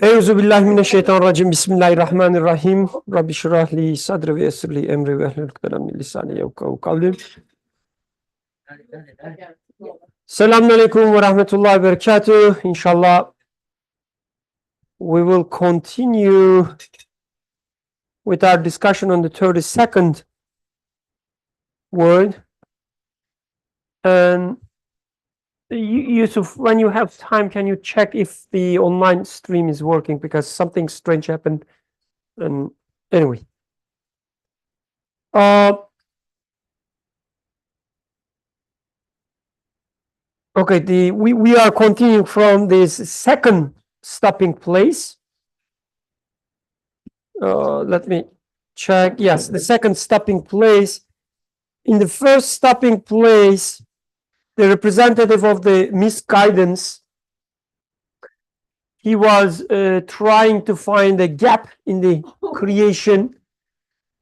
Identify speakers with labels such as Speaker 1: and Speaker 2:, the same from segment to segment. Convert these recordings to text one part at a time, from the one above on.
Speaker 1: Euzubillahimineşşeytanirracim. Bismillahirrahmanirrahim. Rabbi şrahli sadri ve yessirli emri ve ehlul ukdeden min lisani yefkahu kavli. Selamünaleyküm ve rahmetullahi ve berekatuhu. İnşallah we will continue with our discussion on the 32nd word. And Yusuf, when you have time, can you check if the online stream is working? Because something strange happened. And anyway. Okay, we are continuing from this second stopping place. Let me check. Yes, the second stopping place. In the first stopping place, the representative of the misguidance, he was trying to find a gap in the creation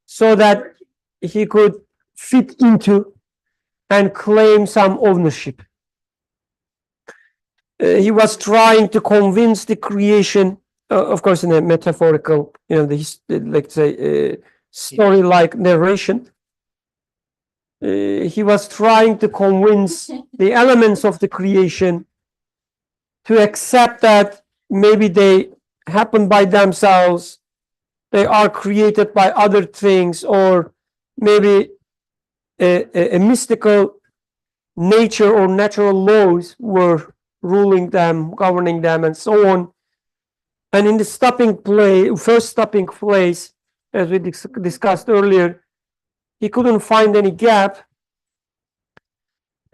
Speaker 1: so that he could fit into and claim some ownership. He was trying to convince the creation, of course, in a metaphorical, let's say, story-like narration. He was trying to convince the elements of the creation to accept that maybe they happen by themselves, they are created by other things, or maybe a mystical nature or natural laws were ruling them, governing them, and so on. And in the first stopping place, as we discussed earlier, he couldn't find any gap.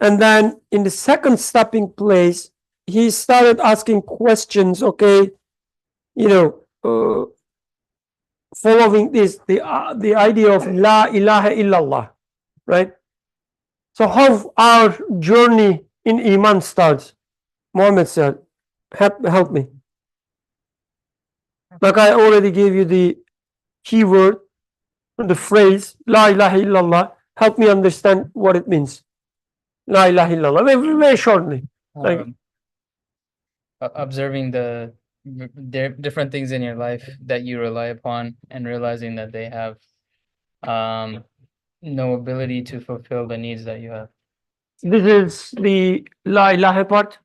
Speaker 1: And then in the second stopping place, he started asking questions, okay, following this, the idea of La ilaha illallah, right? So how our journey in Iman starts? Muhammad said, help me. Like I already gave you the keyword, the phrase, La ilaha illallah. Help me understand what it means. La ilaha illallah. Very, very shortly.
Speaker 2: Observing the different things in your life that you rely upon and realizing that they have no ability to fulfill the needs that you have.
Speaker 1: This is the La ilaha part.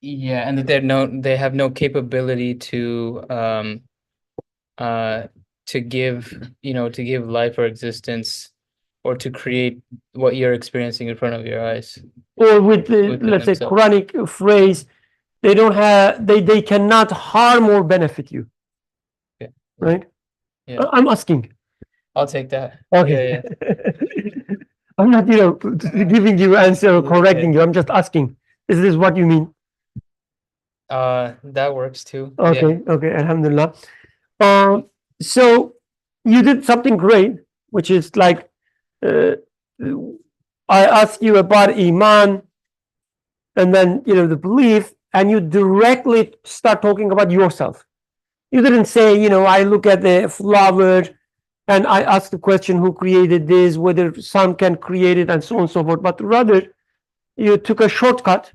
Speaker 2: Yeah, and that they have no capability to give life or existence, or to create what you're experiencing in front of your eyes.
Speaker 1: Or with let's say Quranic phrase, they don't have, they cannot harm or benefit you.
Speaker 2: Yeah.
Speaker 1: Right?
Speaker 2: Yeah.
Speaker 1: I'm asking.
Speaker 2: I'll take that.
Speaker 1: Okay. Yeah. I'm not, giving you answer or correcting you. I'm just asking. Is this what you mean?
Speaker 2: That works too.
Speaker 1: Okay.
Speaker 2: Yeah.
Speaker 1: Okay. Alhamdulillah. So you did something great, which is like, I asked you about Iman and then, the belief, and you directly start talking about yourself. You didn't say, I look at the flower and I ask the question, who created this, whether sun can create it, and so on and so forth. But rather, you took a shortcut,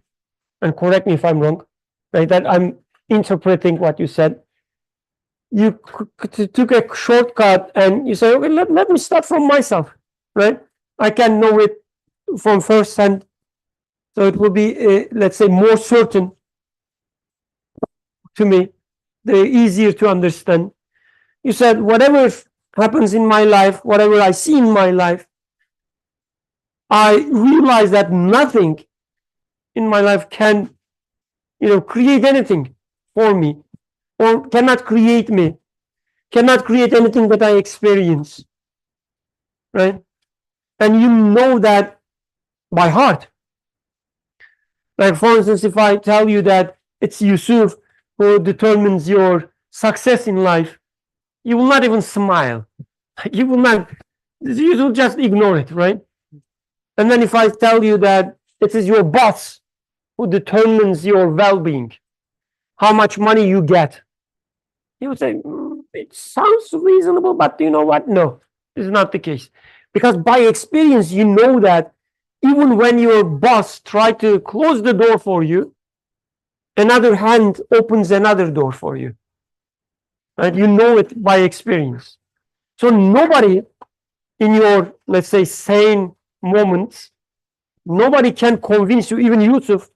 Speaker 1: and correct me if I'm wrong, right? That I'm interpreting what you said. You took a shortcut and you say, okay, let me start from myself, right? I can know it from first hand. So it will be, let's say, more certain to me, they're easier to understand. You said, whatever happens in my life, whatever I see in my life, I realize that nothing in my life can, create anything for me, or cannot create me, cannot create anything that I experience, right? And you know that by heart. Like, for instance, if I tell you that it's Yusuf who determines your success in life, you will not even smile. You will just ignore it, right? And then if I tell you that it is your boss who determines your well-being, how much money you get, you would say, it sounds reasonable, but you know what? No, this is not the case. Because by experience, you know that even when your boss tried to close the door for you, another hand opens another door for you. And you know it by experience. So nobody in your, let's say, sane moments, nobody can convince you, even Yusuf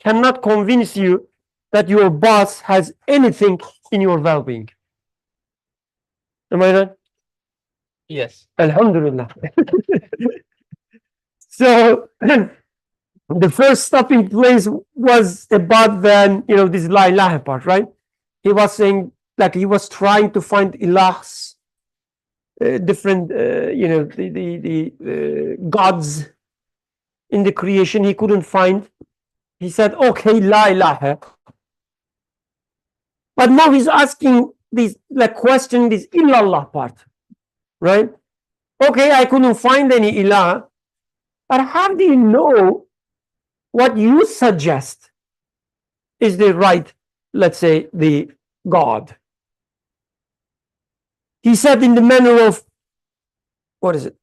Speaker 1: cannot convince you that your boss has anything in your well-being. Am I right?
Speaker 2: Yes.
Speaker 1: Alhamdulillah. So the first stopping place was about then, this La ilaha part, right? He was saying, like, he was trying to find ilahs, different, the gods in the creation. He couldn't find. He said, okay, La ilaha. But now he's asking this, like, question this illallah part, right? Okay, I couldn't find any ilah, but how do you know what you suggest is the right, let's say, the God? He said in the manner of, what is it?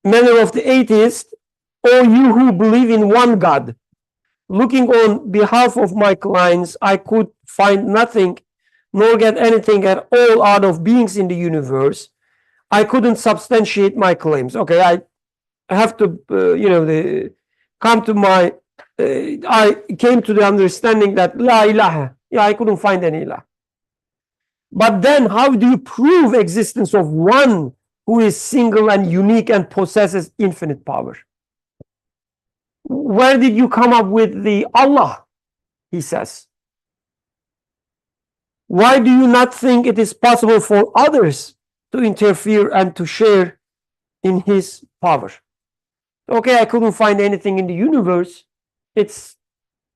Speaker 1: Manner of the atheist, or you who believe in one God, looking on behalf of my clients, I could find nothing, nor get anything at all out of beings in the universe. I couldn't substantiate my claims. Okay, I have to, come to my, I came to the understanding that La ilaha, I couldn't find any ilah. But then how do you prove existence of one who is single and unique and possesses infinite power? Where did you come up with the Allah? He says. Why do you not think it is possible for others to interfere and to share in his power? Okay, I couldn't find anything in the universe. It's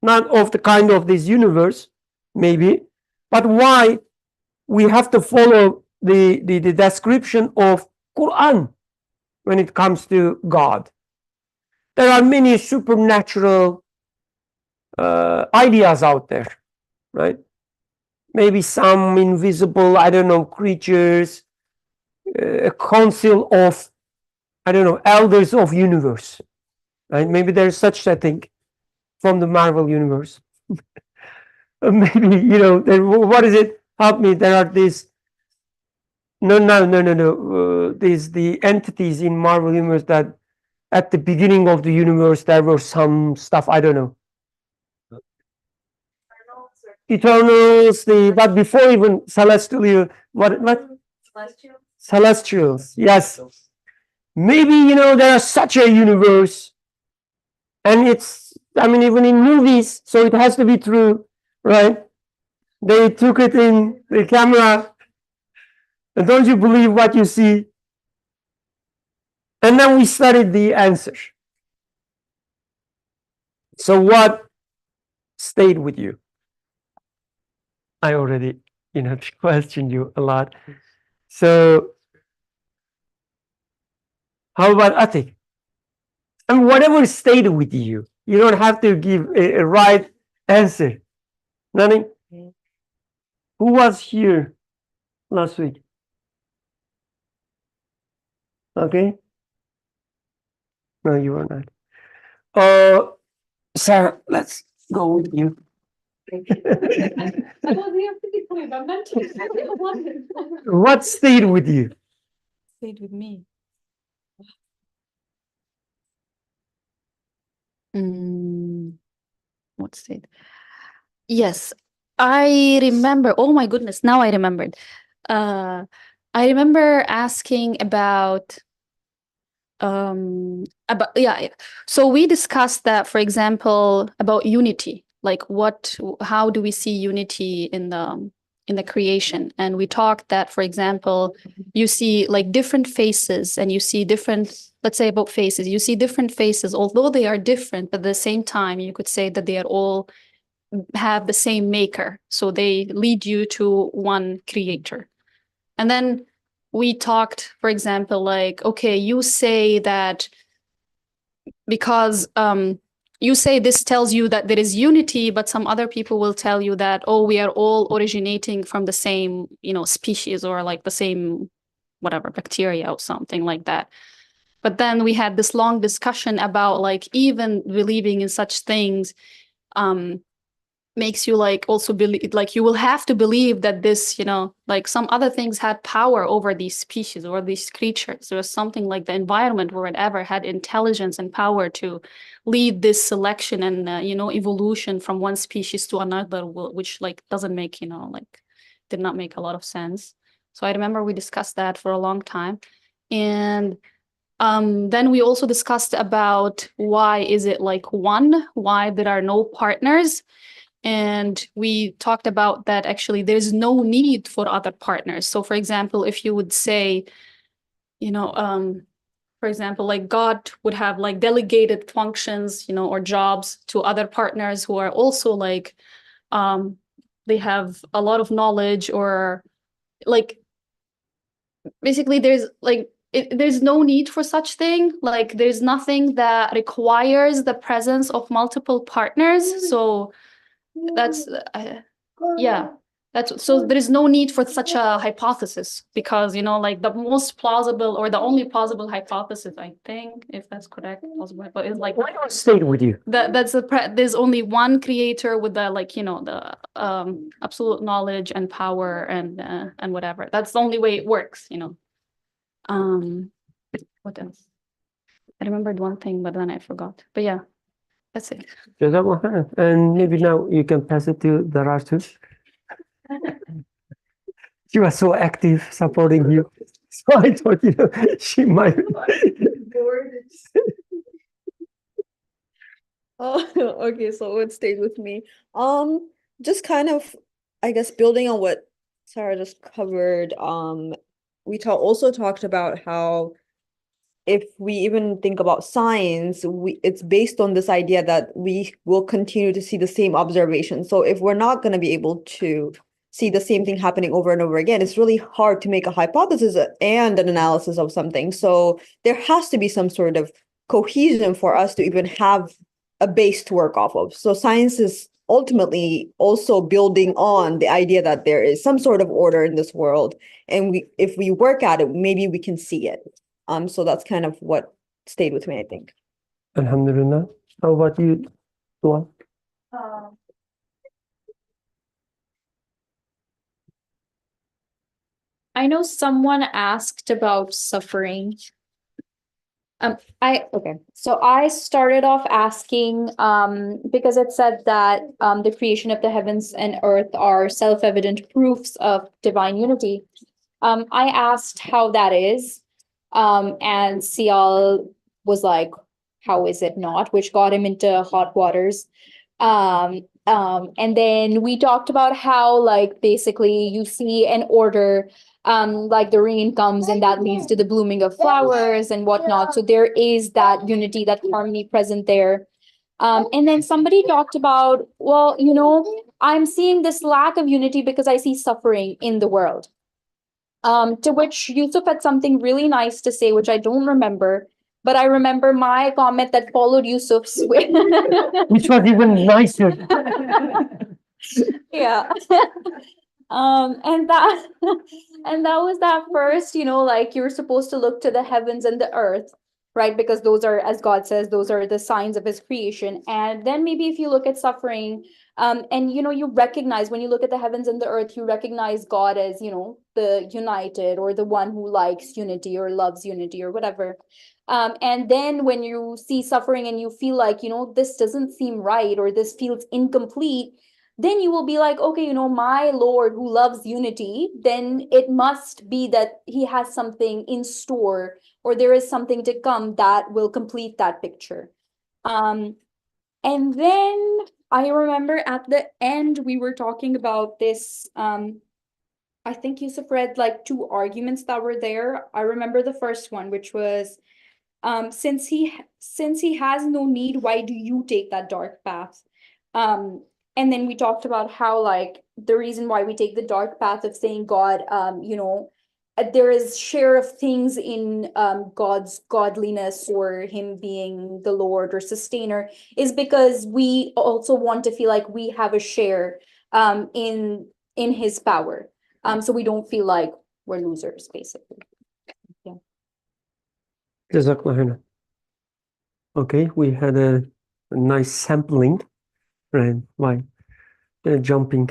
Speaker 1: not of the kind of this universe, maybe. But why we have to follow the description of Quran when it comes to God? There are many supernatural ideas out there, right? Maybe some invisible, I don't know, creatures, a council of, I don't know, elders of universe, right? Maybe there's such a thing from the Marvel universe. Maybe, what is it? Help me. There are these, these the entities in Marvel universe that at the beginning of the universe, there were some stuff, I don't know. Eternals, but before even celestial, what? Celestials, yes. Maybe, there is such a universe, and it's, even in movies, so it has to be true, right? They took it in the camera, and don't you believe what you see? And then we studied the answer. So what stayed with you? I already, questioned you a lot. So how about Atik? And whatever stayed with you, you don't have to give a right answer. Nothing? Who was here last week? Okay. No, you were not. Sarah, let's go with you. What stayed with you?
Speaker 3: Stayed with me. What stayed? Yes, I remember. Oh my goodness, now I remembered. I remember asking about yeah. So we discussed that, for example, about unity. Like how do we see unity in the creation? And we talked that, for example, you see like different faces, and you see different, let's say about faces, you see different faces, although they are different, but at the same time, you could say that they are all have the same maker. So they lead you to one creator. And then we talked, for example, like, okay, you say that because you say this tells you that there is unity, but some other people will tell you that, oh, we are all originating from the same, species, or like the same, whatever, bacteria or something like that. But then we had this long discussion about like even believing in such things, makes you like also believe, like you will have to believe that this, like some other things had power over these species or these creatures. There was something like the environment or whatever had intelligence and power to lead this selection and evolution from one species to another, which like doesn't make, like did not make a lot of sense. So I remember we discussed that for a long time. And then we also discussed about why is it like one, why there are no partners. And we talked about that actually there's no need for other partners. So for example, if you would say, for example, like God would have like delegated functions, or jobs to other partners who are also like, they have a lot of knowledge, or like, basically there's like, there's no need for such thing. Like there's nothing that requires the presence of multiple partners. So that's yeah, that's so there is no need for such a hypothesis, because like the most plausible or the only plausible hypothesis, I think, if that's correct, plausible, but it's like
Speaker 1: Why don't I stay with you?
Speaker 3: there's only one creator with the like the absolute knowledge and power and whatever. That's the only way it works. What else? I remembered one thing, but then I forgot. But yeah, that's it.
Speaker 1: Jazakallah khairan. And maybe now you can pass it to the Ratu. She was so active supporting you. So I thought, she might.
Speaker 4: Oh, okay, so it stayed with me. Just kind of, I guess, building on what Sarah just covered, we also talked about how if we even think about science, it's based on this idea that we will continue to see the same observation. So if we're not going to be able to see the same thing happening over and over again, it's really hard to make a hypothesis and an analysis of something. So there has to be some sort of cohesion for us to even have a base to work off of. So science is ultimately also building on the idea that there is some sort of order in this world. And if we work at it, maybe we can see it. So that's kind of what stayed with me, I think.
Speaker 1: Alhamdulillah. How about you, Tuan?
Speaker 5: I know someone asked about suffering. So I started off asking, because it said that the creation of the heavens and earth are self-evident proofs of divine unity. I asked how that is, and Sial was like, how is it not? Which got him into hot waters. And then we talked about how, like, basically you see an order, like the rain comes and that leads to the blooming of flowers and whatnot. So there is that unity, that harmony present there. And then somebody talked about, well, I'm seeing this lack of unity because I see suffering in the world. To which Yusuf had something really nice to say, which I don't remember, but I remember my comment that followed Yusuf's.
Speaker 1: Which was even nicer.
Speaker 5: Yeah. And that was that first, like you're supposed to look to the heavens and the earth, right? Because those are, as God says, those are the signs of his creation. And then maybe if you look at suffering, and you recognize, when you look at the heavens and the earth, you recognize God as, the united, or the one who likes unity or loves unity or whatever. And then when you see suffering and you feel like, this doesn't seem right, or this feels incomplete, then you will be like, okay, my Lord who loves unity, then it must be that he has something in store, or there is something to come that will complete that picture. And then I remember at the end, we were talking about this, I think Yusuf read like two arguments that were there. I remember the first one, which was, since he has no need, why do you take that dark path? And then we talked about how, like, the reason why we take the dark path of saying God, there is share of things in God's godliness, or him being the Lord or sustainer, is because we also want to feel like we have a share in his power. So we don't feel like we're losers, basically. Yeah.
Speaker 1: Jazakallah khairan. Okay, we had a nice sampling. Right, why? jumping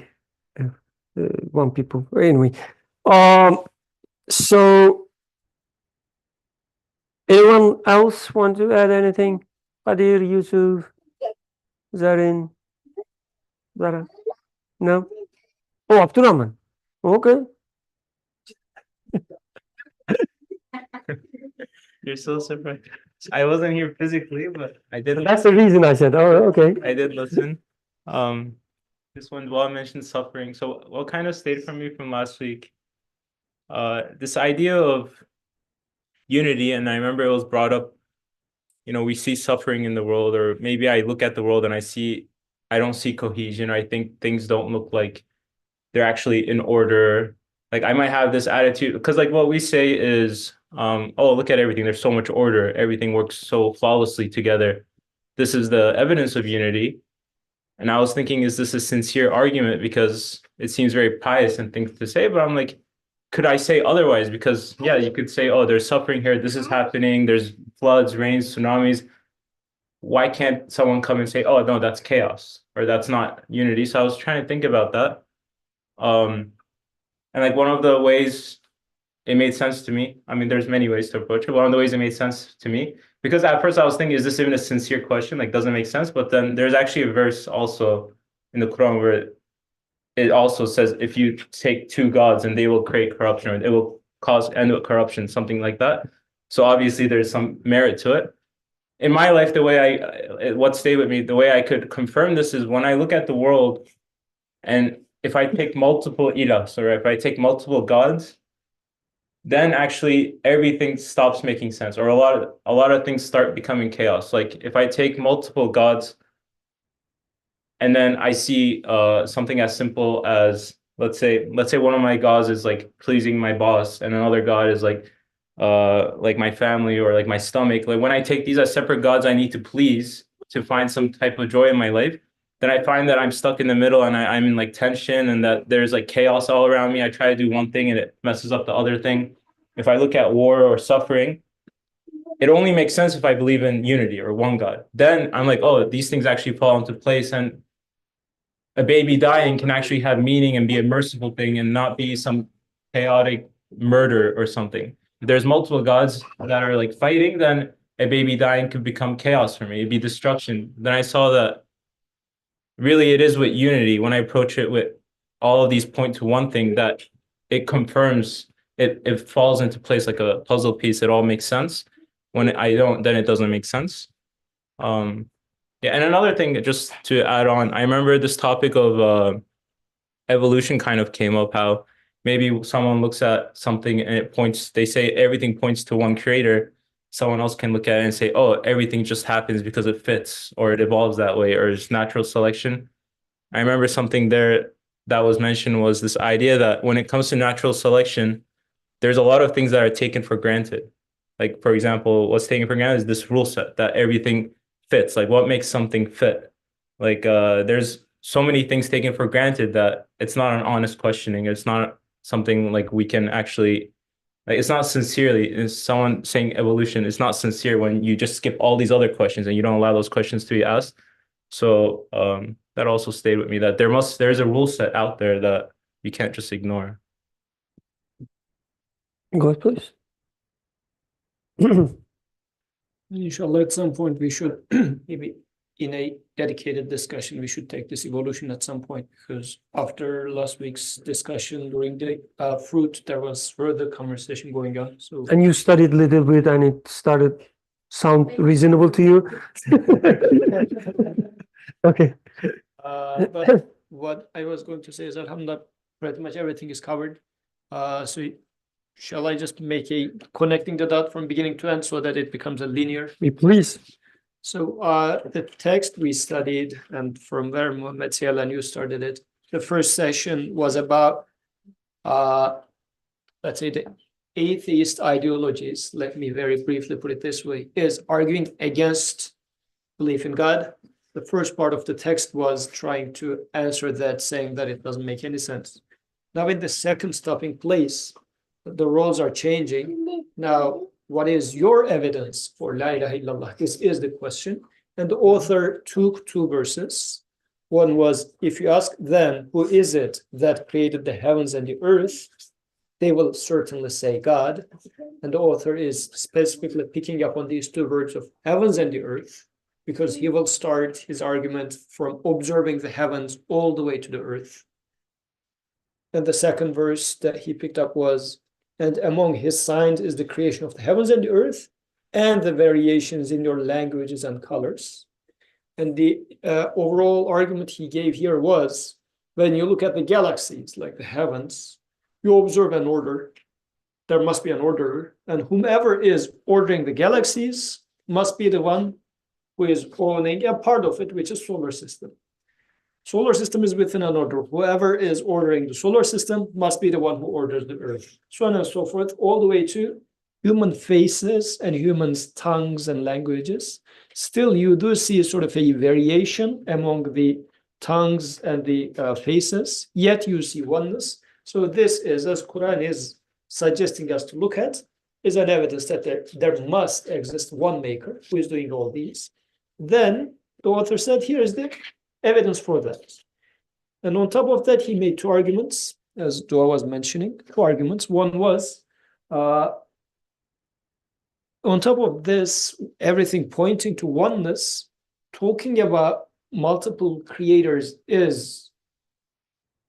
Speaker 1: one people. Anyway, so anyone else want to add anything? Qadir, Yusuf, Zarin, Zara? No? Oh, Abdurrahman. Okay.
Speaker 2: You're so surprised. I wasn't here physically, but I did.
Speaker 1: That's the reason I said, oh, okay.
Speaker 2: I did listen. This one, Dua mentioned suffering. So what kind of stayed from me from last week? This idea of unity, and I remember it was brought up, we see suffering in the world, or maybe I look at the world and I don't see cohesion. I think things don't look like they're actually in order. Like I might have this attitude, because like what we say is, oh, look at everything. There's so much order. Everything works so flawlessly together. This is the evidence of unity. And I was thinking, is this a sincere argument? Because it seems very pious and things to say, but I'm like, could I say otherwise? Because yeah, you could say, oh, there's suffering here. This is happening. There's floods, rains, tsunamis. Why can't someone come and say, oh, no, that's chaos, or that's not unity? So I was trying to think about that. And like one of the ways it made sense to me, I mean, there's many ways to approach it. One of the ways it made sense to me, because at first I was thinking, is this even a sincere question? Like, doesn't make sense. But then there's actually a verse also in the Quran where it also says, if you take two gods and they will create corruption, or it will cause end of corruption, something like that. So obviously there's some merit to it. In my life, the way what stayed with me, the way I could confirm this is when I look at the world, and if I take multiple ilahs, or if I take multiple gods, then actually everything stops making sense, or a lot of things start becoming chaos. Like if I take multiple gods, and then I see something as simple as, let's say one of my gods is like pleasing my boss, and another god is like my family, or like my stomach. Like when I take these as separate gods I need to please to find some type of joy in my life, then I find that I'm stuck in the middle, and I'm in like tension, and that there's like chaos all around me. I try to do one thing and it messes up the other thing. If I look at war or suffering, it only makes sense if I believe in unity or one God. Then I'm like, oh, these things actually fall into place, and a baby dying can actually have meaning and be a merciful thing, and not be some chaotic murder or something. If there's multiple gods that are like fighting, then a baby dying could become chaos for me. It'd be destruction. Then I saw that really it is with unity, when I approach it with all of these point to one thing, that it confirms, it falls into place like a puzzle piece. It all makes sense. When I don't, then it doesn't make sense. Yeah, and another thing, just to add on, I remember this topic of evolution kind of came up, how maybe someone looks at something and it points, they say everything points to one creator. Someone else can look at it and say, oh, everything just happens because it fits, or it evolves that way, or it's natural selection. I remember something there that was mentioned was this idea that when it comes to natural selection, there's a lot of things that are taken for granted. Like, for example, what's taken for granted is this rule set that everything fits. Like, what makes something fit? Like, there's so many things taken for granted that it's not an honest questioning. It's not something like we can actually, like, it's not sincerely. It's someone saying evolution. It's not sincere when you just skip all these other questions and you don't allow those questions to be asked. So that also stayed with me, that there's a rule set out there that you can't just ignore.
Speaker 1: Go ahead, please.
Speaker 6: Inshallah, at some point we should maybe in a dedicated discussion, we should take this evolution at some point, because after last week's discussion during the fruit, there was further conversation going on. So
Speaker 1: And you studied a little bit and it started sound reasonable to you? Okay.
Speaker 6: but what I was going to say is, alhamdulillah, pretty much everything is covered. So shall I just make a connecting the dot from beginning to end so that it becomes a linear?
Speaker 1: Please.
Speaker 6: So the text we studied, and from where Muhammad Sial and you started it, the first session was about, let's say, the atheist ideologies. Let me very briefly put it this way, is arguing against belief in God. The first part of the text was trying to answer that, saying that it doesn't make any sense. Now in the second stopping place, the roles are changing. Now, what is your evidence for La ilaha illallah? This is the question. And the author took two verses, One was, if you ask them, who is it that created the heavens and the earth? They will certainly say God. And the author is specifically picking up on these two words of heavens and the earth, because he will start his argument from observing the heavens all the way to the earth. And the second verse that he picked up was, and among his signs is the creation of the heavens and the earth, and the variations in your languages and colors. And the overall argument he gave here was, when you look at the galaxies, like the heavens, you observe an order. There must be an orderer, and whomever is ordering the galaxies must be the one who is owning a part of it, which is solar system. Solar system is within an order. Whoever is ordering the solar system must be the one who orders the earth, so on and so forth, all the way to human faces and humans' tongues and languages. Still, you do see sort of a variation among the tongues and the faces, yet you see oneness. So this is, as Quran is suggesting us to look at, is an evidence that there must exist one maker who is doing all these. Then the author said, here is the evidence for that. And on top of that, he made two arguments, as Dua was mentioning, two arguments. One was, on top of this, everything pointing to oneness, talking about multiple creators is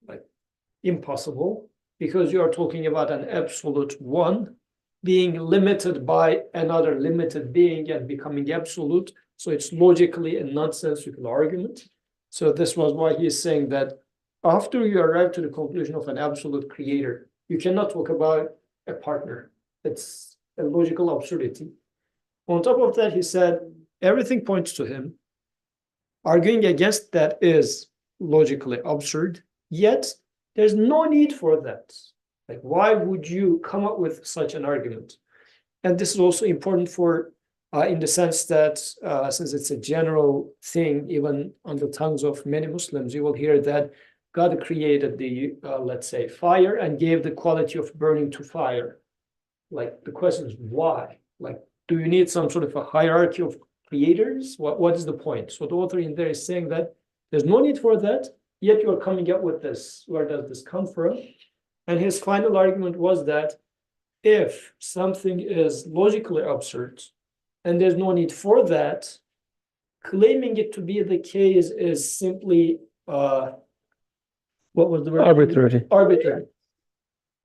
Speaker 6: like impossible, because you are talking about an absolute one being limited by another limited being and becoming absolute. So it's logically a nonsensical argument. So this was why he is saying that after you arrive to the conclusion of an absolute creator, you cannot talk about a partner. It's a logical absurdity. On top of that, he said, everything points to him. Arguing against that is logically absurd, yet there's no need for that. Like, why would you come up with such an argument? And this is also important for, in the sense that since it's a general thing, even on the tongues of many Muslims, you will hear that God created the, let's say, fire and gave the quality of burning to fire. Like, the question is why? Like, do you need some sort of a hierarchy of creators? What is the point? So the author in there is saying that there's no need for that, yet you are coming up with this. Where does this come from? And his final argument was that if something is logically absurd and there's no need for that, claiming it to be the case is simply, what was the word?
Speaker 1: Arbitrary.
Speaker 6: Arbitrary.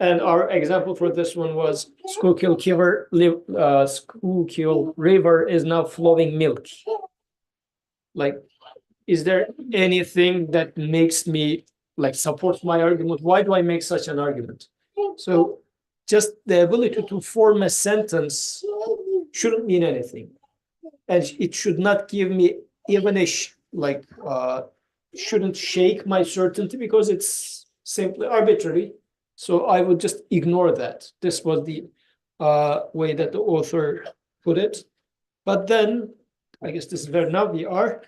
Speaker 6: And our example for this one was Schuylkill River is now flowing milk. Like, is there anything that makes me, like, supports my argument? Why do I make such an argument? So just the ability to form a sentence shouldn't mean anything. And it should not give me even a, shouldn't shake my certainty, because it's simply arbitrary. So I would just ignore that. This was the way that the author put it. But then, I guess this is where now we are,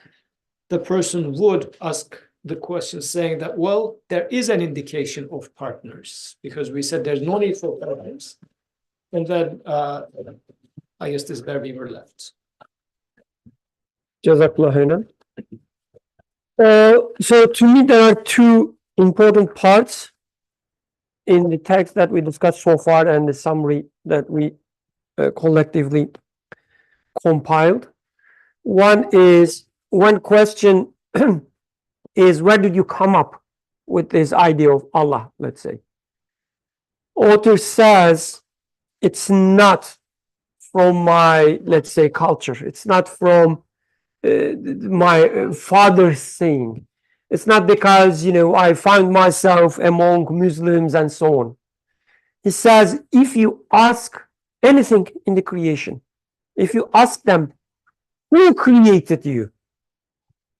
Speaker 6: the person would ask the question saying that, well, there is an indication of partners, because we said there's no need for partners. And then I guess this is where we were left.
Speaker 1: Jazakallah khairan. So to me, there are two important parts in the text that we discussed so far and the summary that we collectively compiled. One question is, where did you come up with this idea of Allah, let's say? Author says it's not from my, let's say, culture. It's not from my father's saying. It's not because, I found myself among Muslims and so on. He says, if you ask anything in the creation, if you ask them, who created you?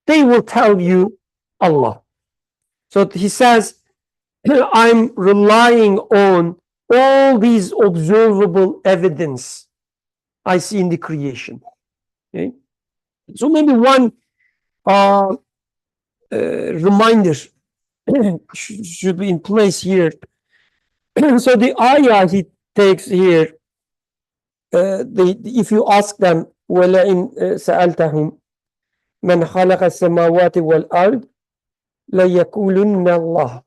Speaker 1: They will tell you Allah. So he says, I'm relying on all these observable evidence I see in the creation. Okay? So maybe one reminder should be in place here. So the ayah he takes here, if you ask them, وَلَئِنْ سَأَلْتَهُمْ مَنْ خَلَقَ السَّمَاوَاتِ وَالْأَرْضِ لَيَقُولُنَّ اللَّهُ.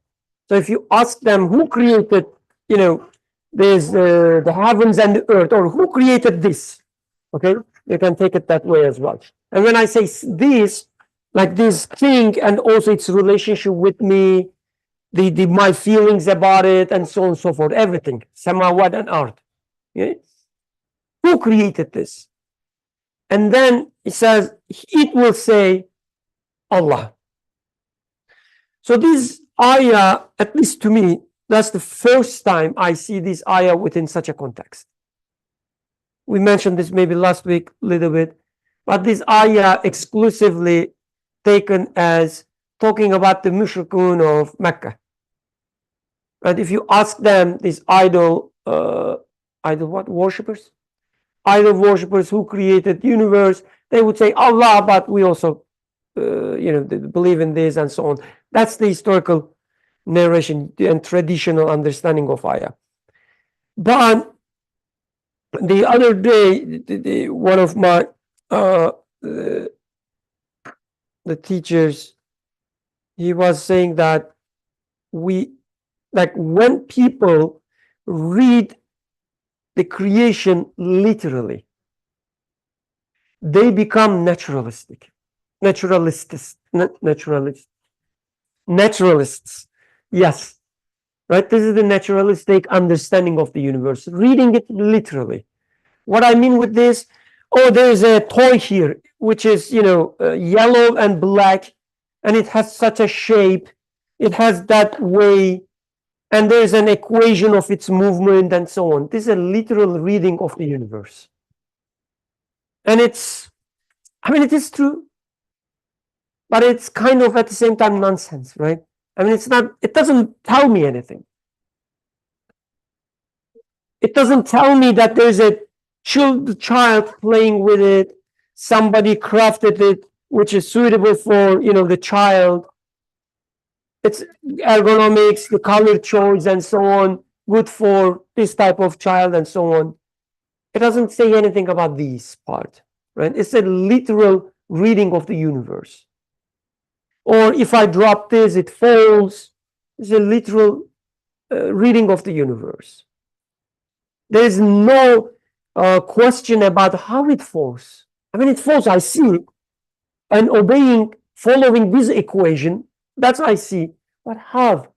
Speaker 1: So if you ask them who created, there's the heavens and the earth, or who created this, okay, you can take it that way as well. And when I say this, like this thing, and also its relationship with me, my feelings about it, and so on and so forth, everything, samawat and ard. Okay? Who created this? And then it says, it will say, Allah. So this ayah, at least to me, that's the first time I see this ayah within such a context. We mentioned this maybe last week a little bit, but this ayah exclusively taken as talking about the mushrikun of Mecca. Right? If you ask them, these idol what? Worshippers? Idol worshippers who created the universe, they would say Allah, but we also they believe in this and so on. That's the historical narration and traditional understanding of ayah. But the other day, one of my the teachers, he was saying that when people read the creation literally, they become naturalistic. Naturalists. Yes. Right? This is the naturalistic understanding of the universe. Reading it literally. What I mean with this, there's a toy here, which is, yellow and black, and it has such a shape. It has that way, and there's an equation of its movement and so on. This is a literal reading of the universe. And it is true. But it's kind of at the same time nonsense, right? It doesn't tell me anything. It doesn't tell me that there's a child playing with it, somebody crafted it, which is suitable for, the child. It's ergonomics, the color choice and so on, good for this type of child and so on. It doesn't say anything about this part, right? It's a literal reading of the universe. Or if I drop this, it falls. It's a literal reading of the universe. There is no question about how it falls. It falls, I see. And following this equation, that's I see. But how?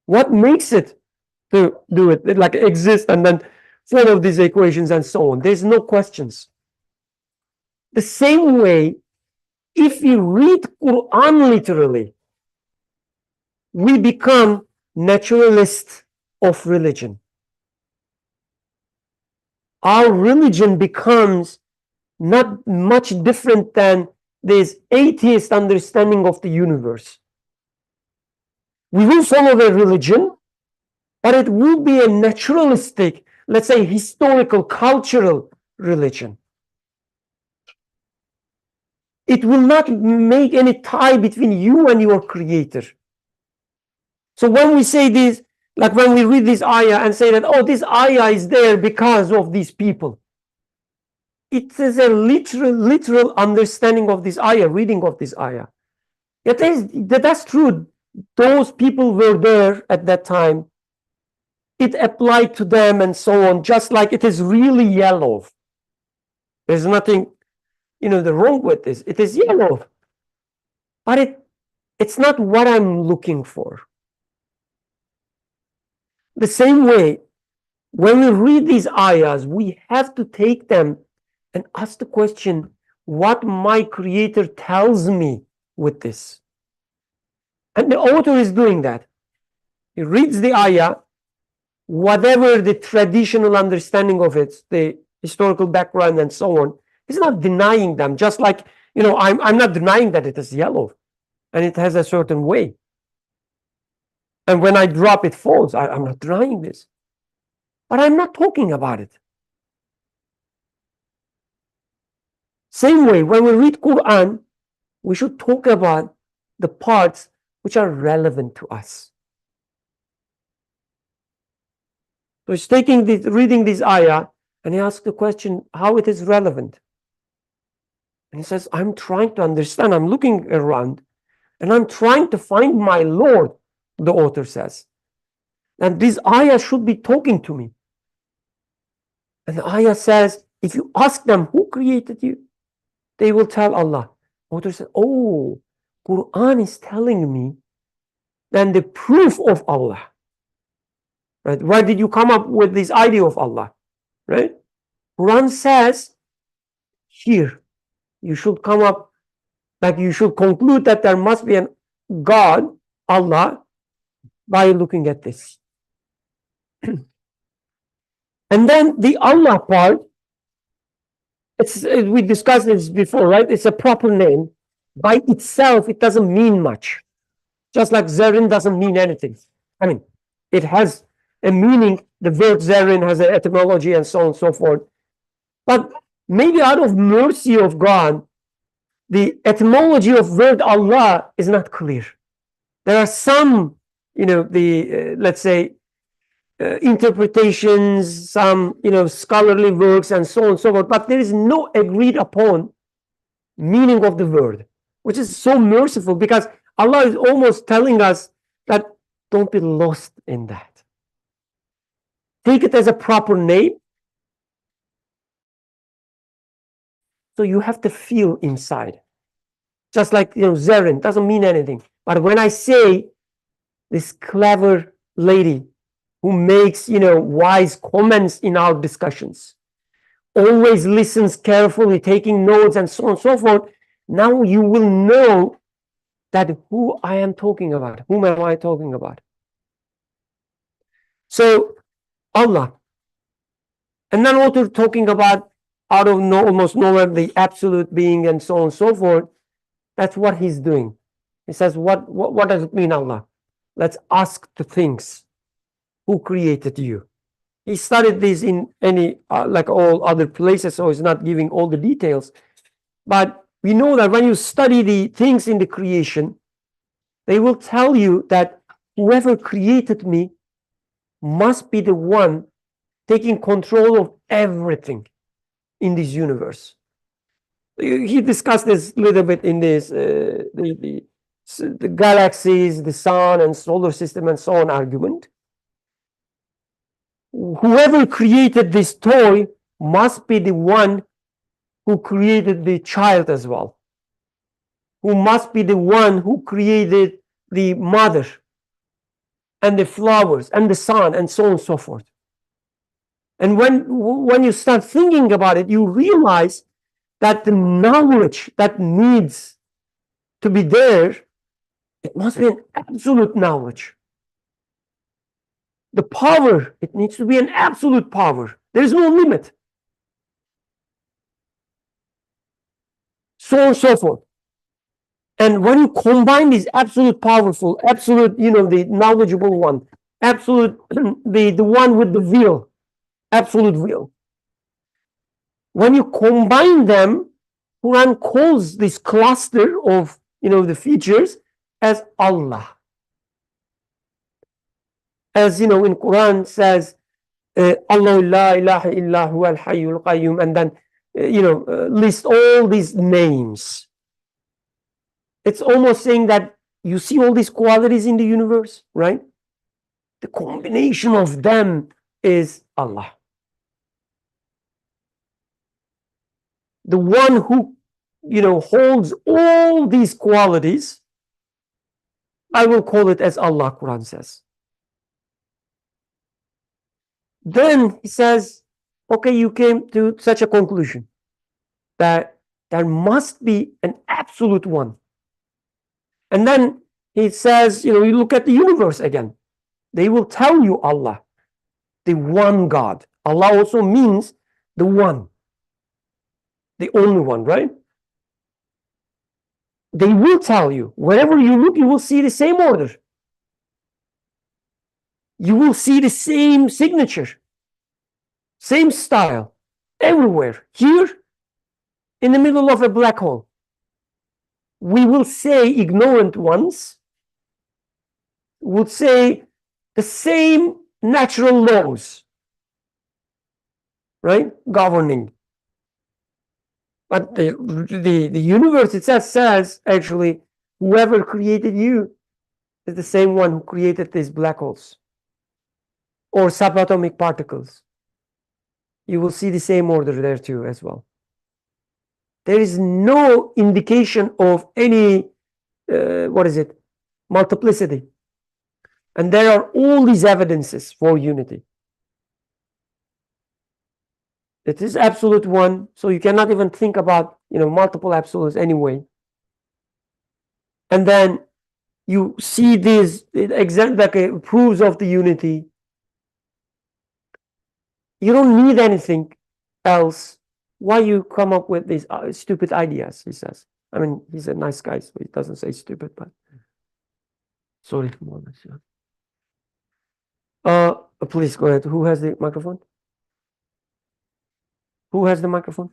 Speaker 1: What makes it to do it? Like exist and then follow these equations and so on. There's no questions. The same way, if we read Quran literally, we become naturalists of religion. Our religion becomes not much different than this atheist understanding of the universe. We will follow a religion, but it will be a naturalistic, let's say historical, cultural religion. It will not make any tie between you and your creator. So when we say this, like when we read this ayah and say that, this ayah is there because of these people. It is a literal understanding of this ayah, reading of this ayah. That's true. Those people were there at that time. It applied to them and so on, just like it is really yellow. There's nothing the wrong with this. It is yellow. But it's not what I'm looking for. The same way, when we read these ayahs, we have to take them and ask the question, what my creator tells me with this? And the author is doing that. He reads the ayah, whatever the traditional understanding of it, the historical background and so on, he's not denying them, just like, I'm not denying that it is yellow and it has a certain way. And when I drop, it falls. I'm not denying this. But I'm not talking about it. Same way, when we read Quran, we should talk about the parts which are relevant to us. So he's reading this ayah, and he asks the question, how it is relevant. And he says, I'm trying to understand. I'm looking around. And I'm trying to find my Lord, the author says. And this ayah should be talking to me. And the ayah says, if you ask them who created you, they will tell Allah. Author says, oh, Quran is telling me then the proof of Allah. Right? Where did you come up with this idea of Allah? Right? Quran says here, you should come up, like you should conclude that there must be an God, Allah, by looking at this. And then the Allah part, we discussed this before, right? It's a proper name. By itself, it doesn't mean much. Just like Zerin doesn't mean anything. I mean, it has a meaning. The word Zerin has an etymology and so on and so forth. But maybe out of mercy of God, the etymology of word Allah is not clear. There are some, let's say, interpretations, some, scholarly works and so on and so forth, but there is no agreed upon meaning of the word, which is so merciful because Allah is almost telling us that don't be lost in that. Take it as a proper name. So you have to feel inside. Just like, Zerin doesn't mean anything. But when I say this clever lady who makes, wise comments in our discussions, always listens carefully, taking notes and so on and so forth, now you will know that who I am talking about. Whom am I talking about? So, Allah. And then also talking about out of almost nowhere, the absolute being and so on and so forth. That's what he's doing. He says, what does it mean, Allah? Let's ask the things. Who created you? He studied this in any, like all other places, so he's not giving all the details. But we know that when you study the things in the creation, they will tell you that whoever created me must be the one taking control of everything in this universe. He discussed this a little bit in this, the galaxies, the sun and solar system and so on argument. Whoever created this toy must be the one who created the child as well, who must be the one who created the mother and the flowers and the sun and so on and so forth. And when you start thinking about it, you realize that the knowledge that needs to be there, it must be an absolute knowledge. The power, it needs to be an absolute power. There is no limit. So on and so forth. And when you combine these absolute powerful, absolute, the knowledgeable one, absolute, the one with the will, absolute will. When you combine them, Quran calls this cluster of, the features as Allah. As, in Quran says, Allah la ilaha illa huwa al-hayyul qayyum, and then, list all these names. It's almost saying that you see all these qualities in the universe, right? The combination of them is Allah. The one who, holds all these qualities, I will call it as Allah, Quran says. Then he says, okay, you came to such a conclusion that there must be an absolute one. And then he says, you look at the universe again. They will tell you Allah, the one God. Allah also means the one, the only one, right? They will tell you, wherever you look, you will see the same order. You will see the same signature, same style, everywhere. Here, in the middle of a black hole, we will say, ignorant ones would say the same natural laws, right, governing. But the universe itself says, actually, whoever created you is the same one who created these black holes or subatomic particles. You will see the same order there too as well. There is no indication of any, multiplicity. And there are all these evidences for unity. It is absolute one, so you cannot even think about, multiple absolutes anyway. And then you see these proofs of the unity. You don't need anything else. Why you come up with these stupid ideas, he says. I mean, he's a nice guy, so he doesn't say stupid, but sorry for all this. Please go ahead. Who has the microphone? Who has the microphone?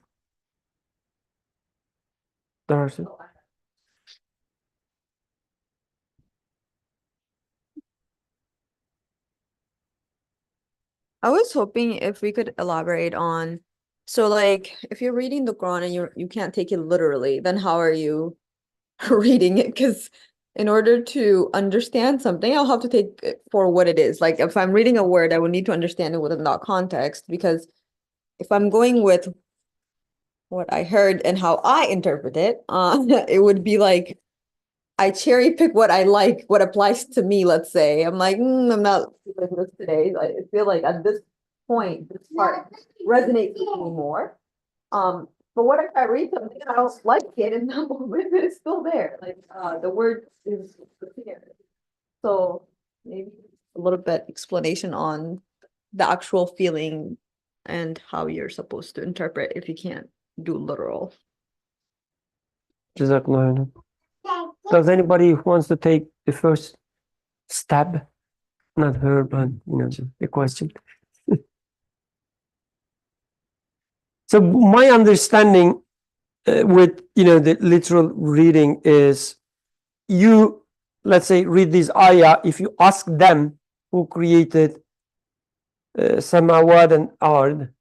Speaker 1: Darcy.
Speaker 4: I was hoping if we could elaborate on, so like if you're reading the Quran and you can't take it literally, then how are you reading it? Because in order to understand something, I'll have to take it for what it is. Like if I'm reading a word, I would need to understand it within that context, because if I'm going with what I heard and how I interpret it, it would be like I cherry pick what I like, what applies to me, let's say. I'm like, I'm not doing this today. I feel like at this point, this part resonates with me more. But what if I read something and I don't like it and that moment it's still there? Like the word is there. So maybe a little bit explanation on the actual feeling and how you're supposed to interpret if you can't do literal.
Speaker 1: Jazakallah. Does anybody who wants to take the first stab? Not her, but the question. So my understanding with the literal reading is, you, let's say, read this ayah. If you ask them who created samawat and ard,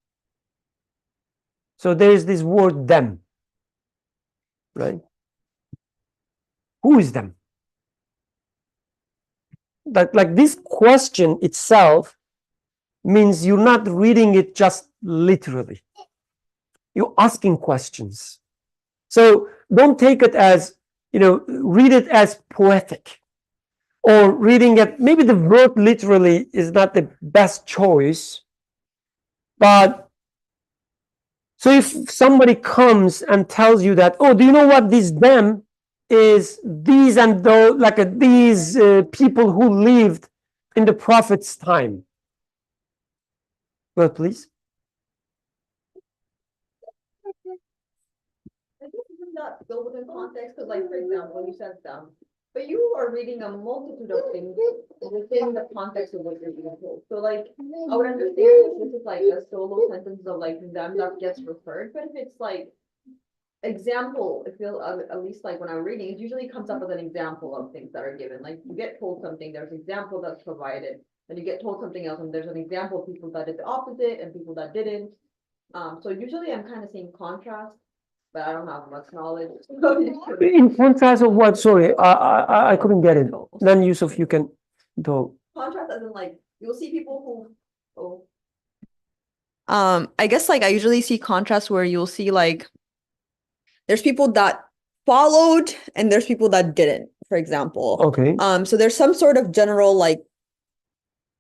Speaker 1: so there is this word them, right? Who is them? That, like, this question itself means you're not reading it just literally. You're asking questions. So don't take it as, read it as poetic, or reading it, maybe the word literally is not the best choice, but so if somebody comes and tells you that, oh, do you know what this them is? These and those, like these people who lived in the Prophet's time. Well, please.
Speaker 4: Not go within context, because like, for example, you said them, but you are reading a multitude of things within the context of what you're being told. So like, I would understand if this is like a solo sentence of like them that gets referred, but if it's like example, I feel at least like when I'm reading, it usually comes up as an example of things that are given. Like you get told something, there's an example that's provided, and you get told something else, and there's an example of people that did the opposite and people that didn't. So usually I'm kind of seeing contrast, but I don't have much knowledge.
Speaker 1: In contrast of what? Sorry, I couldn't get it. Then Yusuf, you can do.
Speaker 4: Contrast as in like, you'll see people who, I guess like I usually see contrast where you'll see like, there's people that followed and there's people that didn't, for example.
Speaker 1: Okay.
Speaker 4: So there's some sort of general like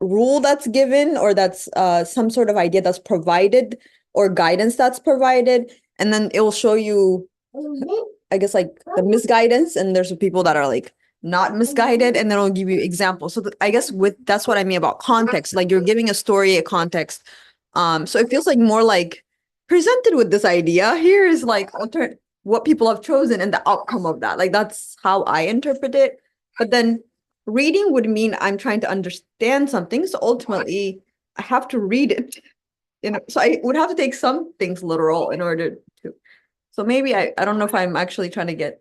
Speaker 4: rule that's given, or that's some sort of idea that's provided, or guidance that's provided. And then it will show you, I guess, like the misguidance, and there's people that are like not misguided, and then it'll give you examples. So I guess that's what I mean about context. Like you're giving a story a context. So it feels like more like presented with this idea. Here is like what people have chosen and the outcome of that. Like that's how I interpret it. But then reading would mean I'm trying to understand something. So ultimately, I have to read it. So I would have to take some things literal in order to. So maybe I don't know if I'm actually trying to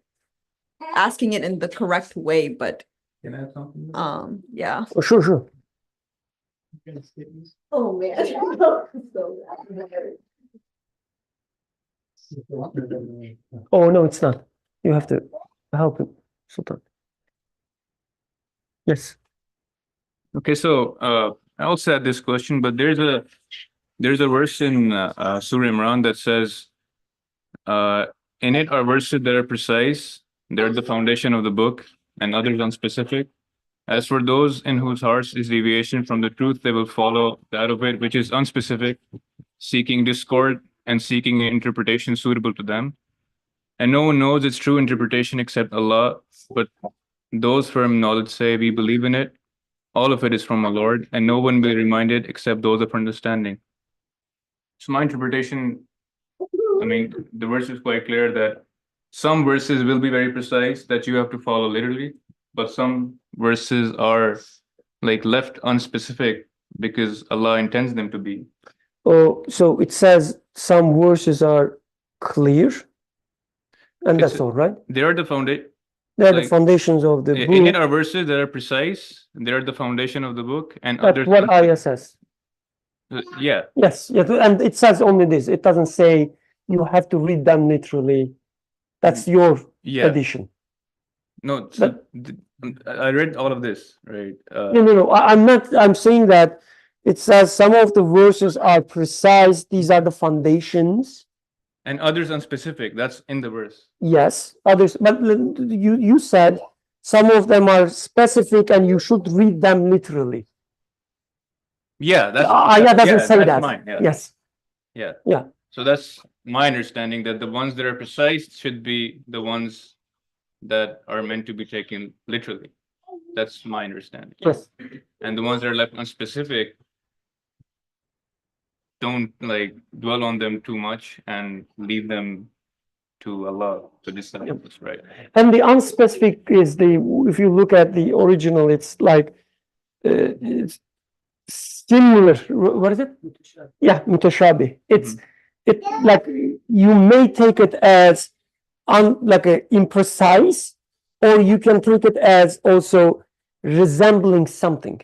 Speaker 4: asking it in the correct way, but
Speaker 2: Can I have something?
Speaker 4: yeah.
Speaker 1: Oh, sure.
Speaker 4: Oh man.
Speaker 1: Oh no, it's not. You have to help him. Sultan. Yes.
Speaker 7: Okay, so I also had this question, but there's a verse in Surah Imran that says, in it are verses that are precise, they're the foundation of the book, and others unspecific. As for those in whose hearts is deviation from the truth, they will follow that of it which is unspecific, seeking discord and seeking an interpretation suitable to them. And no one knows its true interpretation except Allah, but those firm knowledge say, we believe in it. All of it is from our Lord, and no one will be reminded except those of understanding. So my interpretation, I mean, the verse is quite clear that some verses will be very precise that you have to follow literally, but some verses are like left unspecific because Allah intends them to be.
Speaker 1: Oh, so it says some verses are clear, and
Speaker 7: It's-
Speaker 1: that's all right.
Speaker 7: They are the foundation.
Speaker 1: They're the
Speaker 7: like,
Speaker 1: foundations of the
Speaker 7: In it
Speaker 1: book.
Speaker 7: are verses that are precise. They are the foundation of the book, and
Speaker 1: That's
Speaker 7: others.
Speaker 1: what ayah says.
Speaker 7: Yeah,
Speaker 1: Yes, yes, and it says only this. It doesn't say you have to read them literally. That's your
Speaker 7: yeah.
Speaker 1: addition.
Speaker 7: No, so I read all of this, right?
Speaker 1: No. I'm not. I'm saying that it says some of the verses are precise. These are the foundations.
Speaker 7: And others unspecific. That's in the verse.
Speaker 1: Yes, others. But you said some of them are specific, and you should read them literally.
Speaker 7: Yeah, that's
Speaker 1: Ayah doesn't say
Speaker 7: that's
Speaker 1: that.
Speaker 7: mine. Yeah.
Speaker 1: Yes.
Speaker 7: Yeah.
Speaker 1: Yeah.
Speaker 7: So that's my understanding that the ones that are precise should be the ones that are meant to be taken literally. That's my understanding.
Speaker 1: Yes.
Speaker 7: And the ones that are left unspecific, don't like dwell on them too much and leave them to Allah to decide what's right.
Speaker 1: And the unspecific is if you look at the original, it's like it's similar. What is it? Yeah, mutashabih. It's like you may take it as like a imprecise, or you can take it as also resembling something.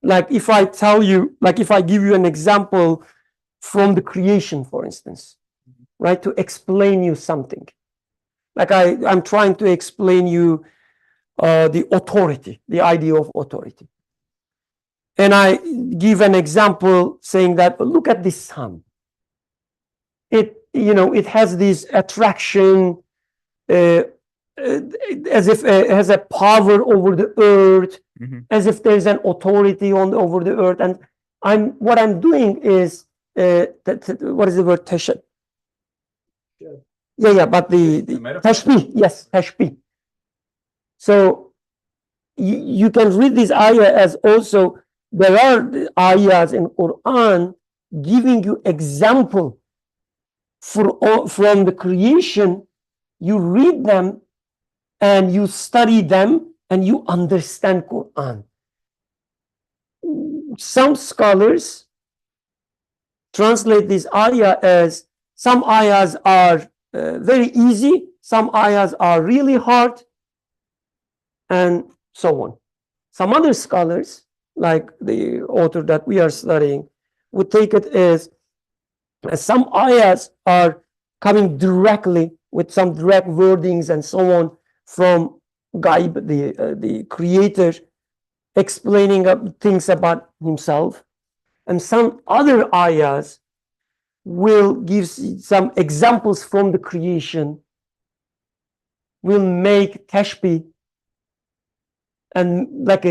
Speaker 1: Like if I tell you, like if I give you an example from the creation, for instance, right, to explain you something. Like I'm trying to explain you the authority, the idea of authority. And I give an example saying that, look at this sun. It has this attraction as if it has a power over the earth, as if there's an authority over the earth. And what I'm doing is what is the word? Yeah, but the tashbih, yes, tashbih. So you can read this ayah as also there are ayahs in Quran giving you example from the creation. You read them and you study them and you understand Quran. Some scholars translate this ayah as some ayahs are very easy, some ayahs are really hard, and so on. Some other scholars, like the author that we are studying, would take it as some ayahs are coming directly with some direct wordings and so on from Gaib, the creator, explaining things about himself. And some other ayahs will give some examples from the creation, will make tashbih, and like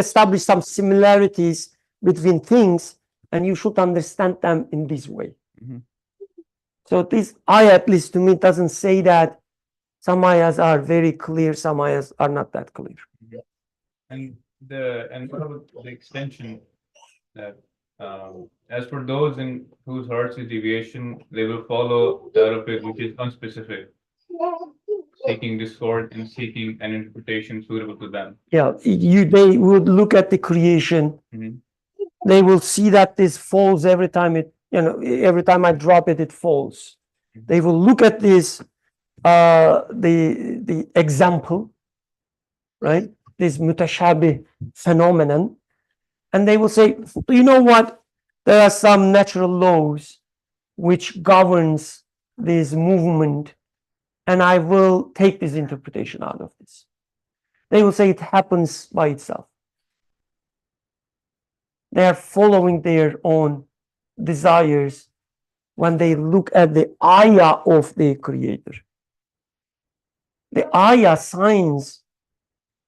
Speaker 1: establish some similarities between things, and you should understand them in this way. So this ayah, at least to me, doesn't say that some ayahs are very clear, some ayahs are not that clear.
Speaker 7: And what about the extension that as for those in whose hearts is deviation, they will follow that of it which is unspecific, seeking discord and seeking an interpretation suitable to them.
Speaker 1: Yeah, they would look at the creation. They will see that this falls every time every time I drop it, it falls. They will look at this, the example, right? This mutashabih phenomenon, and they will say, you know what? There are some natural laws which governs this movement and I will take this interpretation out of this. They will say it happens by itself. They are following their own desires when they look at the ayah of the Creator. The ayah signs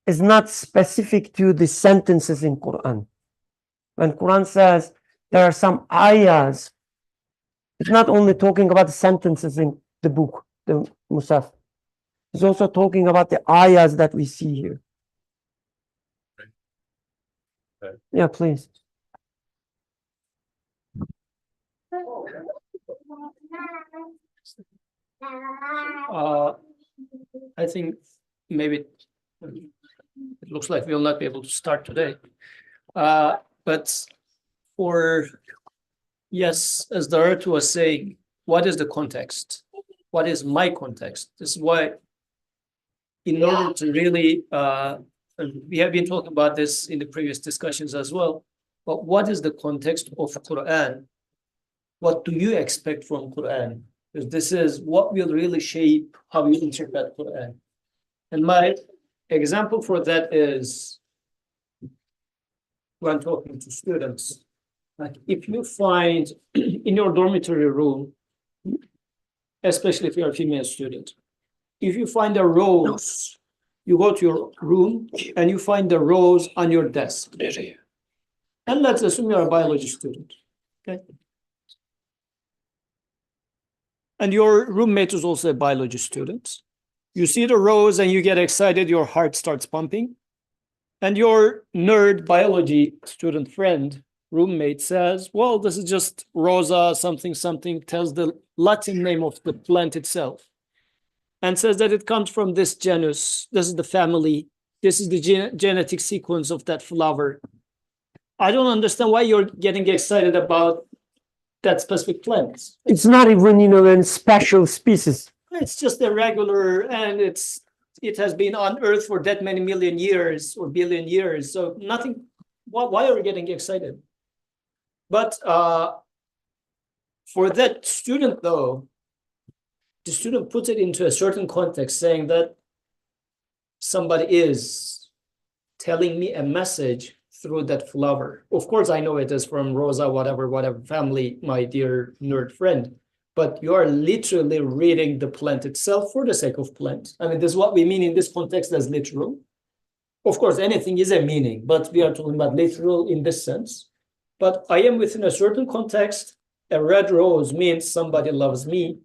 Speaker 1: is not specific to the sentences in Quran. When Quran says there are some ayahs, it's not only talking about the sentences in the book, the Musaf. It's also talking about the ayahs that we see here.
Speaker 2: Okay.
Speaker 1: Yeah, please.
Speaker 6: I think maybe it looks like we'll not be able to start today. But yes, as the earth was saying, what is the context? What is my context? This is why, in order to really, we have been talking about this in the previous discussions as well, but what is the context of Quran? What do you expect from Quran? Because this is what will really shape how you interpret Quran. And my example for that is when talking to students, like if you find in your dormitory room, especially if you're a female student, if you find a rose, you go to your room and you find the rose on your desk. And let's assume you're a biology student, okay? And your roommate is also a biology student. You see the rose and you get excited, your heart starts pumping. And your nerd biology student friend, roommate says, well, this is just Rosa something something, tells the Latin name of the plant itself. And says that it comes from this genus, this is the family, this is the genetic sequence of that flower. I don't understand why you're getting excited about that specific plant.
Speaker 1: It's not even, a special species.
Speaker 6: It's just a regular, and it has been on Earth for that many million years or billion years. So nothing. Why are we getting excited? But for that student, though, the student puts it into a certain context, saying that somebody is telling me a message through that flower. Of course, I know it is from Rosa, whatever family, my dear nerd friend. But you are literally reading the plant itself for the sake of plant. I mean, this is what we mean in this context as literal. Of course, anything is a meaning, but we are talking about literal in this sense. But I am within a certain context. A red rose means somebody loves me.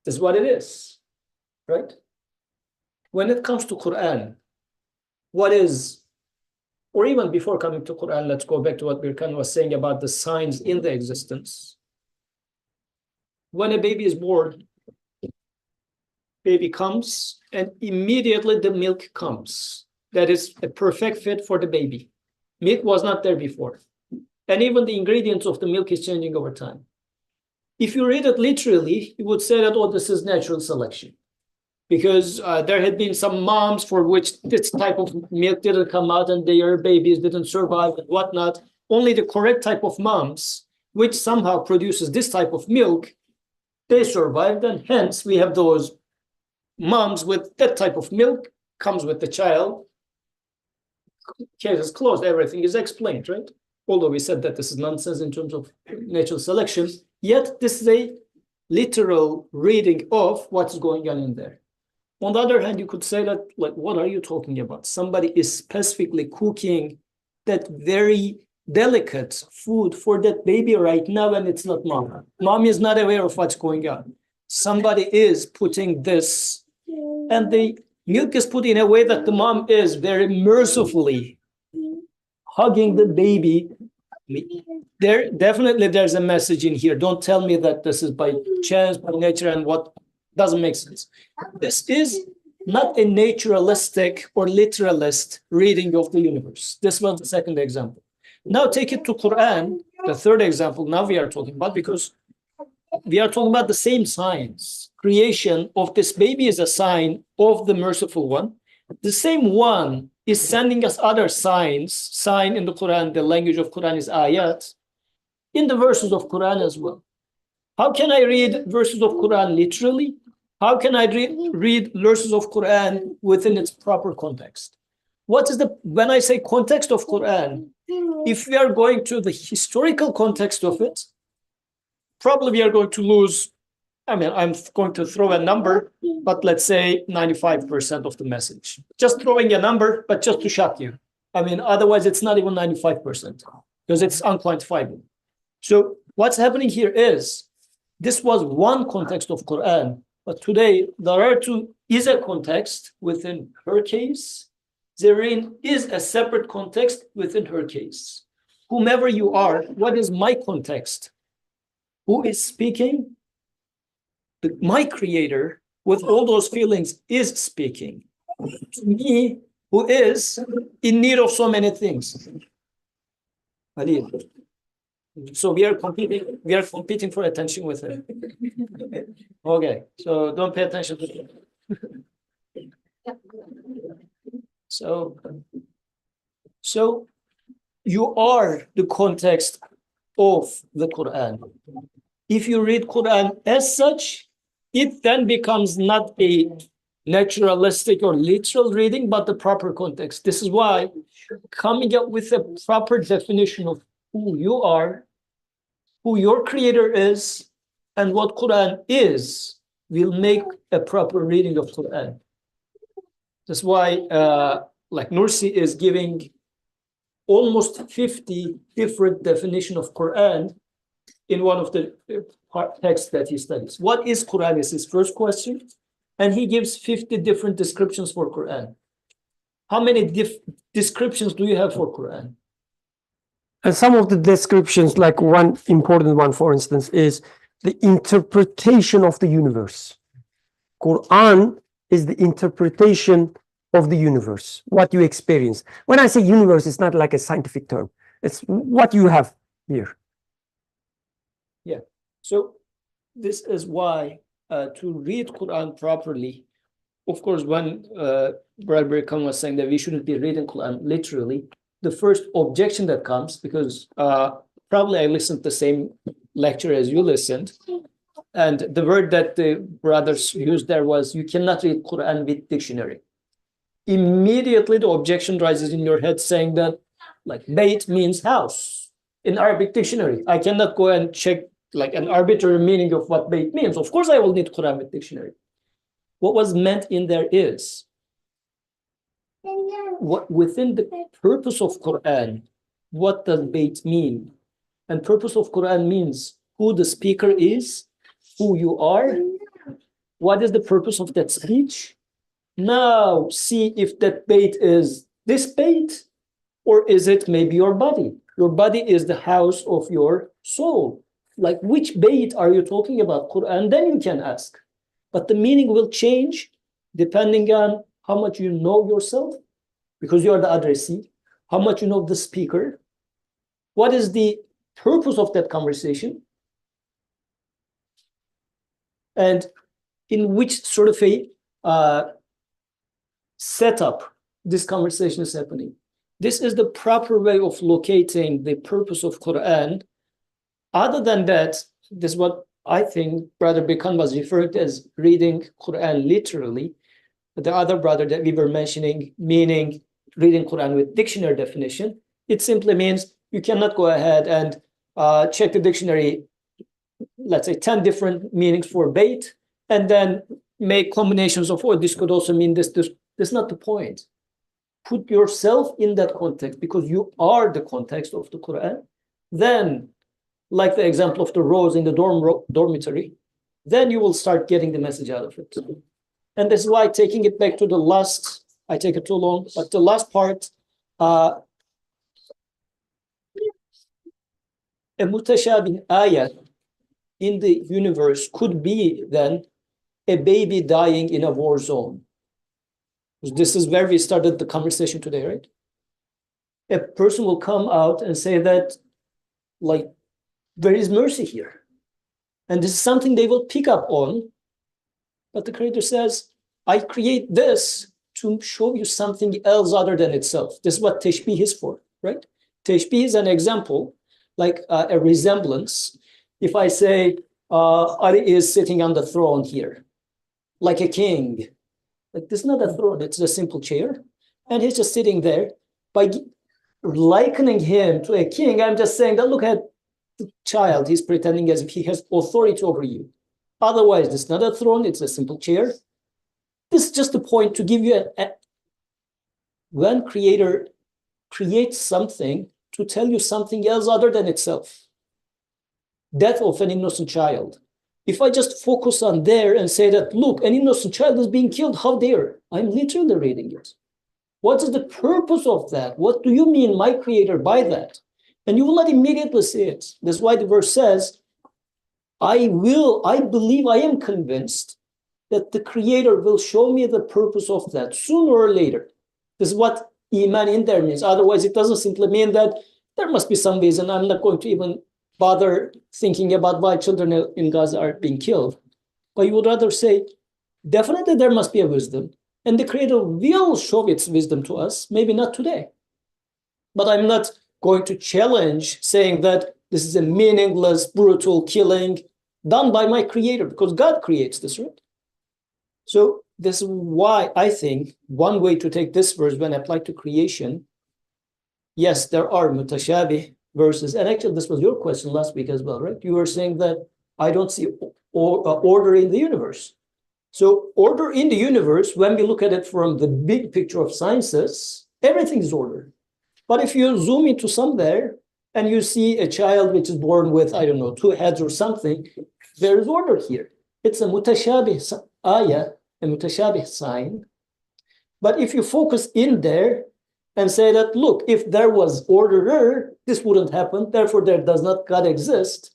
Speaker 6: This is what it is, right? When it comes to Quran, what is, or even before coming to Quran, let's go back to what Birkan was saying about the signs in the existence. When a baby is born, baby comes and immediately the milk comes. That is a perfect fit for the baby. Milk was not there before. And even the ingredients of the milk is changing over time. If you read it literally, you would say that, oh, this is natural selection. Because there had been some moms for which this type of milk didn't come out and their babies didn't survive and whatnot. Only the correct type of moms, which somehow produces this type of milk, they survived, and hence we have those moms with that type of milk, comes with the child. Case is closed, everything is explained, right? Although we said that this is nonsense in terms of natural selection, yet this is a literal reading of what's going on in there. On the other hand, you could say that, like, what are you talking about? Somebody is specifically cooking that very delicate food for that baby right now, and it's not mom. Mom is not aware of what's going on. Somebody is putting this, and the milk is put in a way that the mom is very mercifully hugging the baby. There's a message in here. Don't tell me that this is by chance, by nature, and what doesn't make sense. This is not a naturalistic or literalist reading of the universe. This was the second example. Now take it to Quran, the third example now we are talking about, because we are talking about the same signs. Creation of this baby is a sign of the merciful one. The same one is sending us other signs. Sign in the Quran, the language of Quran is ayat, in the verses of Quran as well. How can I read verses of Quran literally? How can I read verses of Quran within its proper context? What is when I say context of Quran, if we are going to the historical context of it, probably we are going to lose, I mean, I'm going to throw a number, but let's say 95% of the message. Just throwing a number, but just to shock you. I mean, otherwise it's not even 95% because it's unquantifiable. So what's happening here is, this was one context of Quran, but today there is a context within her case. Therein is a separate context within her case. Whomever you are, what is my context? Who is speaking? My creator, with all those feelings, is speaking to me, who is in need of so many things. So we are competing for attention with her. Okay, so don't pay attention to it. So you are the context of the Quran. If you read Quran as such, it then becomes not a naturalistic or literal reading, but the proper context. This is why coming up with a proper definition of who you are, who your creator is, and what Quran is, will make a proper reading of Quran. That's why, like Nursi is giving almost 50 different definitions of Quran in one of the texts that he studies. What is Quran is his first question, and he gives 50 different descriptions for Quran. How many descriptions do you have for Quran?
Speaker 1: And some of the descriptions, like one important one, for instance, is the interpretation of the universe. Quran is the interpretation of the universe, what you experience. When I say universe, it's not like a scientific term. It's what you have here.
Speaker 6: Yeah. So this is why to read Quran properly, of course, when Brother Khan was saying that we shouldn't be reading Quran literally, the first objection that comes, because probably I listened to the same lecture as you listened, and the word that the brothers used there was, you cannot read Quran with dictionary. Immediately the objection rises in your head saying that, like, Bayt means house in Arabic dictionary. I cannot go and check like an arbitrary meaning of what Bayt means. Of course I will need Quran with dictionary. What was meant in there is, what within the purpose of Quran, what does Bayt mean? And purpose of Quran means who the speaker is, who you are, what is the purpose of that speech. Now see if that Bayt is this Bayt, or is it maybe your body? Your body is the house of your soul. Like, which Bayt are you talking about, Quran? Then you can ask. But the meaning will change depending on how much you know yourself, because you are the addressee, how much you know the speaker, what is the purpose of that conversation, and in which sort of a setup this conversation is happening. This is the proper way of locating the purpose of Quran. Other than that, this is what I think Brother Bikan was referring to as reading Quran literally. The other brother that we were mentioning, meaning reading Quran with dictionary definition, it simply means you cannot go ahead and check the dictionary, let's say 10 different meanings for Bayt, and then make combinations of, oh, this could also mean this. That's not the point. Put yourself in that context, because you are the context of the Quran. Then, like the example of the rows in the dormitory, then you will start getting the message out of it. And this is why, taking it back to the last, I take it too long, but the last part, a mutashabih ayat in the universe could be then a baby dying in a war zone. This is where we started the conversation today, right? A person will come out and say that, like, there is mercy here. And this is something they will pick up on. But the Creator says, I create this to show you something else other than itself. This is what tashbih is for, right? Tashbih is an example, like a resemblance. If I say, Ali is sitting on the throne here, like a king. Like this is not a throne, it's a simple chair. And he's just sitting there. By likening him to a king, I'm just saying that look at the child, he's pretending as if he has authority over you. Otherwise, it's not a throne, it's a simple chair. This is just a point to give you when creator creates something to tell you something else other than itself. Death of an innocent child. If I just focus on there and say that, look, an innocent child is being killed, how dare? I'm literally reading it. What is the purpose of that? What do you mean, my creator, by that? And you will not immediately see it. That's why the verse says, I believe, I am convinced that the creator will show me the purpose of that sooner or later. This is what iman in there means. Otherwise, it doesn't simply mean that there must be some reason. I'm not going to even bother thinking about why children in Gaza are being killed. But you would rather say, definitely there must be a wisdom. And the creator will show its wisdom to us, maybe not today. But I'm not going to challenge saying that this is a meaningless, brutal killing done by my creator, because God creates this, right? So this is why I think one way to take this verse when applied to creation, yes, there are mutashabih verses. And actually, this was your question last week as well, right? You were saying that I don't see order in the universe. So order in the universe, when we look at it from the big picture of sciences, everything is ordered. But if you zoom into somewhere and you see a child which is born with, I don't know, 2 heads or something, there is order here. It's a mutashabih ayah, a mutashabih sign. But if you focus in there and say that, look, if there was orderer, this wouldn't happen, therefore there does not God exist,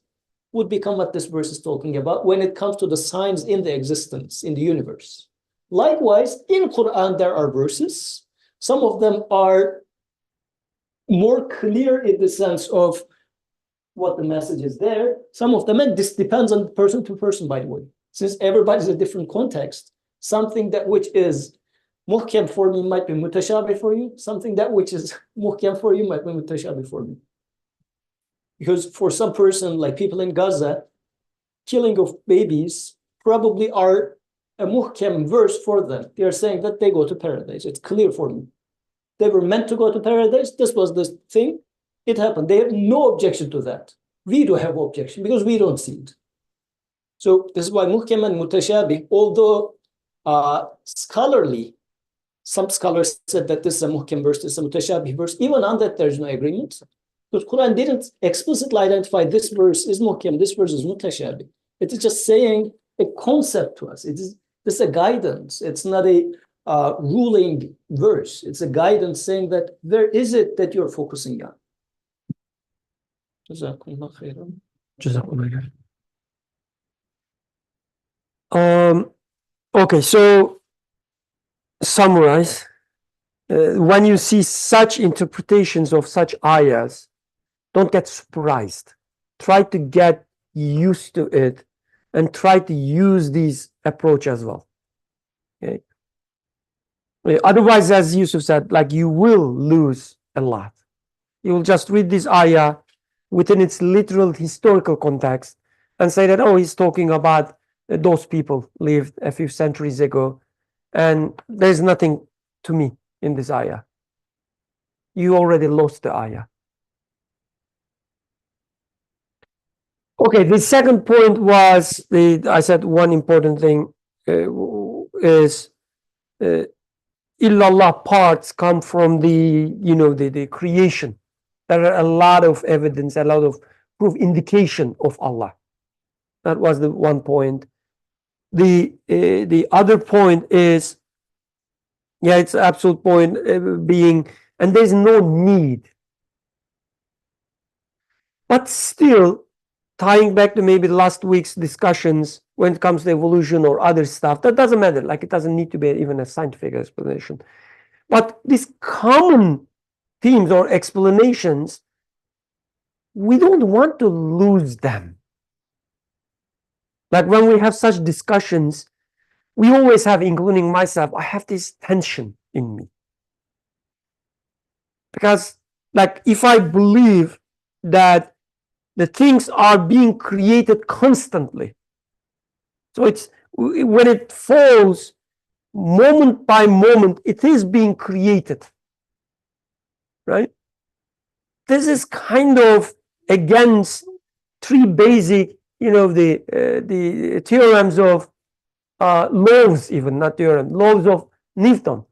Speaker 6: would become what this verse is talking about when it comes to the signs in the existence, in the universe. Likewise, in Quran, there are verses. Some of them are more clear in the sense of what the message is there. Some of them, and this depends on person to person, by the way. Since everybody's a different context, something that which is muhkam for me might be mutashabih for you. Something that which is muhkam for you might be mutashabih for me. Because for some person, like people in Gaza, killing of babies probably are a muhkam verse for them. They are saying that they go to paradise. It's clear for me. They were meant to go to paradise. This was the thing. It happened. They have no objection to that. We do have objection because we don't see it. So this is why muhkam and mutashabih, although scholarly, some scholars said that this is a muhkam verse, this is a mutashabih verse. Even on that, there's no agreement. Because Quran didn't explicitly identify this verse is muhkam, this verse is mutashabih. It is just saying a concept to us. This is a guidance. It's not a ruling verse. It's a guidance saying that where is it that you're focusing on? Jazakumullah khairan.
Speaker 1: Jazakumullah khairan. Okay, so summarize. When you see such interpretations of such ayahs, don't get surprised. Try to get used to it and try to use these approach as well. Okay. Otherwise, as Yusuf said, like you will lose a lot. You will just read this ayah within its literal historical context and say that, oh, he's talking about those people lived a few centuries ago, and there's nothing to me in this ayah. You already lost the ayah. Okay, the second point was I said one important thing is illallah parts come from the creation. There are a lot of evidence, a lot of proof, indication of Allah. That was the one point. The other point is, yeah, it's absolute point being, and there's no need. But still, tying back to maybe last week's discussions when it comes to evolution or other stuff, that doesn't matter. Like it doesn't need to be even a scientific explanation. But these common themes or explanations, we don't want to lose them. Like when we have such discussions, we always have, including myself, I have this tension in me. Because like if I believe that the things are being created constantly, So it's when it falls, moment by moment, it is being created, right? This is kind of against three basic, the theorems of laws, even not theorem, laws of Newton,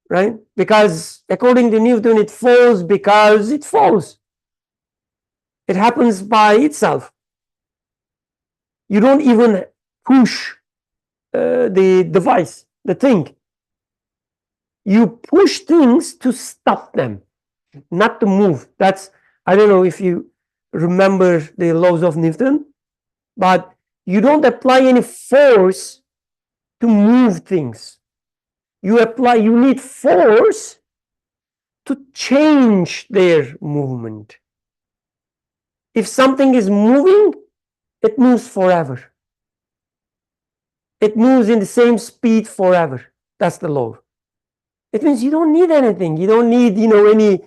Speaker 1: right? Because according to Newton, it falls because it falls. It happens by itself. You don't even push the device, the thing. You push things to stop them, not to move. That's, I don't know if you remember the laws of Newton, but you don't apply any force to move things. You need force to change their movement. If something is moving, it moves forever. It moves in the same speed forever. That's the law. It means you don't need anything. You don't need, any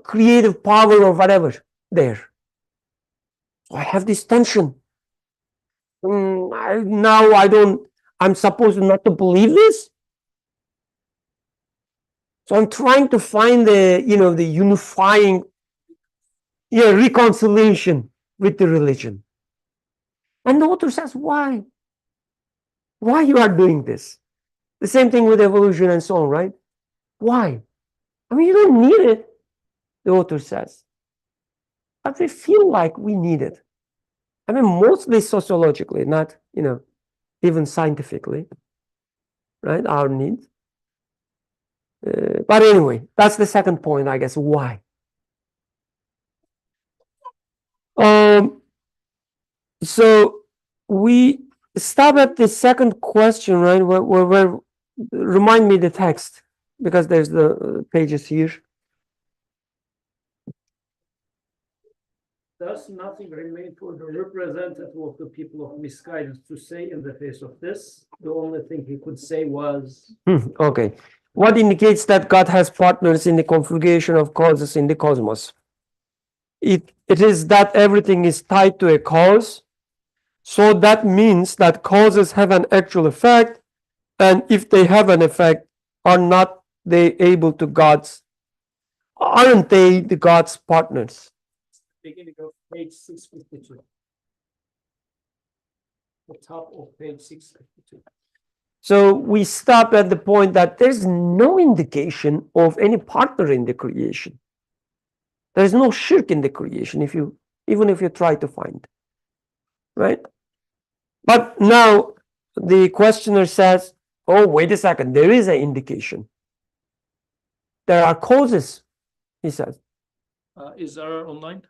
Speaker 1: creative power or whatever there. So I have this tension. I'm supposed not to believe this. So I'm trying to find the unifying, reconciliation with the religion. And the author says, why? Why you are doing this? The same thing with evolution and so on, right? Why? I mean, you don't need it, the author says. But we feel like we need it. I mean, mostly sociologically, not, even scientifically, right? Our needs. But anyway, that's the second point, I guess. Why? So we stop at the second question, right? Where remind me the text, because there's the pages here.
Speaker 6: Thus, nothing remained for the representative of the people of misguidance to say in the face of this. The only thing he could say was,
Speaker 1: okay. What indicates that God has partners in the configuration of causes in the cosmos? It is that everything is tied to a cause. So that means that causes have an actual effect. And if they have an effect, aren't they the God's partners?
Speaker 6: beginning of page 652. The top of page 652.
Speaker 1: So we stop at the point that there's no indication of any partner in the creation. There's no shirk in the creation, even if you try to find, right? But now the questioner says, oh, wait a second, there is an indication. There are causes, he says.
Speaker 6: Is Zara online?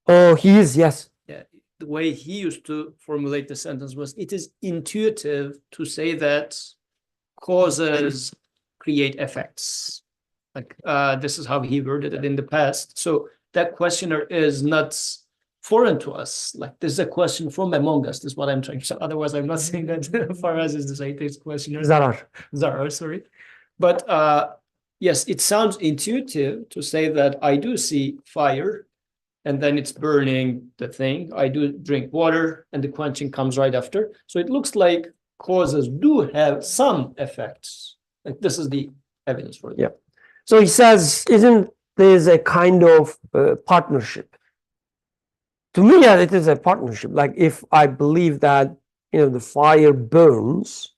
Speaker 1: Oh, he is, yes.
Speaker 6: Yeah, the way he used to formulate the sentence was, it is intuitive to say that causes create effects. Like this is how he worded it in the past. So that questioner is not foreign to us. Like this is a question from among us. This is what I'm trying to say. Otherwise, I'm not saying that Faraz is the atheist questioner. Zarar, sorry. But yes, it sounds intuitive to say that I do see fire and then it's burning the thing. I do drink water and the quenching comes right after. So it looks like causes do have some effects. Like this is the evidence for it.
Speaker 1: Yeah. So he says, isn't there a kind of partnership? To me, yeah, it is a partnership. Like if I believe that, the fire burns,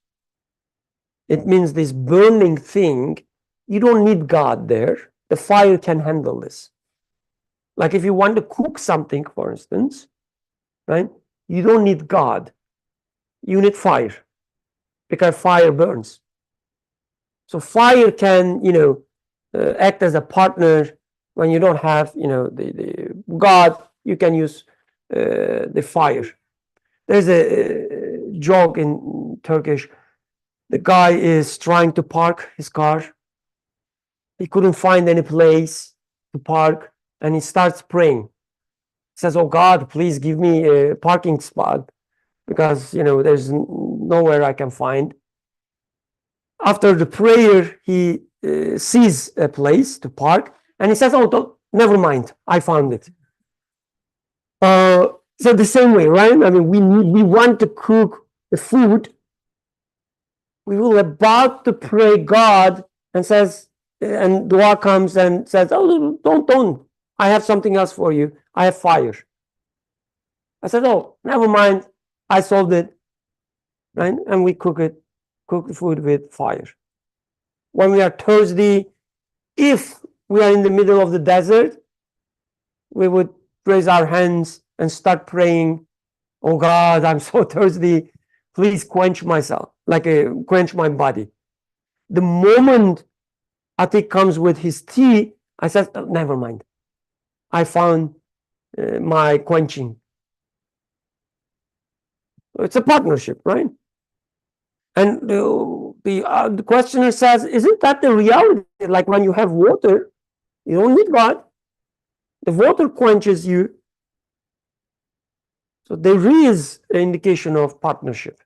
Speaker 1: it means this burning thing, you don't need God there. The fire can handle this. Like if you want to cook something, for instance, right? You don't need God. You need fire, because fire burns. So fire can, act as a partner when you don't have, the God. You can use the fire. There's a joke in Turkish. The guy is trying to park his car. He couldn't find any place to park, and he starts praying. He says, "Oh God, please give me a parking spot, because there's nowhere I can find." After the prayer, he sees a place to park, and he says, "Oh, never mind, I found it." So the same way, right? I mean, we want to cook the food. We will about to pray God and says, and dua comes and says, oh, don't. I have something else for you. I have fire. I said, oh, never mind. I solved it. Right? And we cook the food with fire. When we are thirsty, if we are in the middle of the desert, we would raise our hands and start praying, oh God, I'm so thirsty. Please quench myself, quench my body. The moment Atik comes with his tea, I said, oh, never mind. I found my quenching. It's a partnership, right? And the questioner says, isn't that the reality? Like when you have water, you don't need God. The water quenches you. So there is an indication of partnership.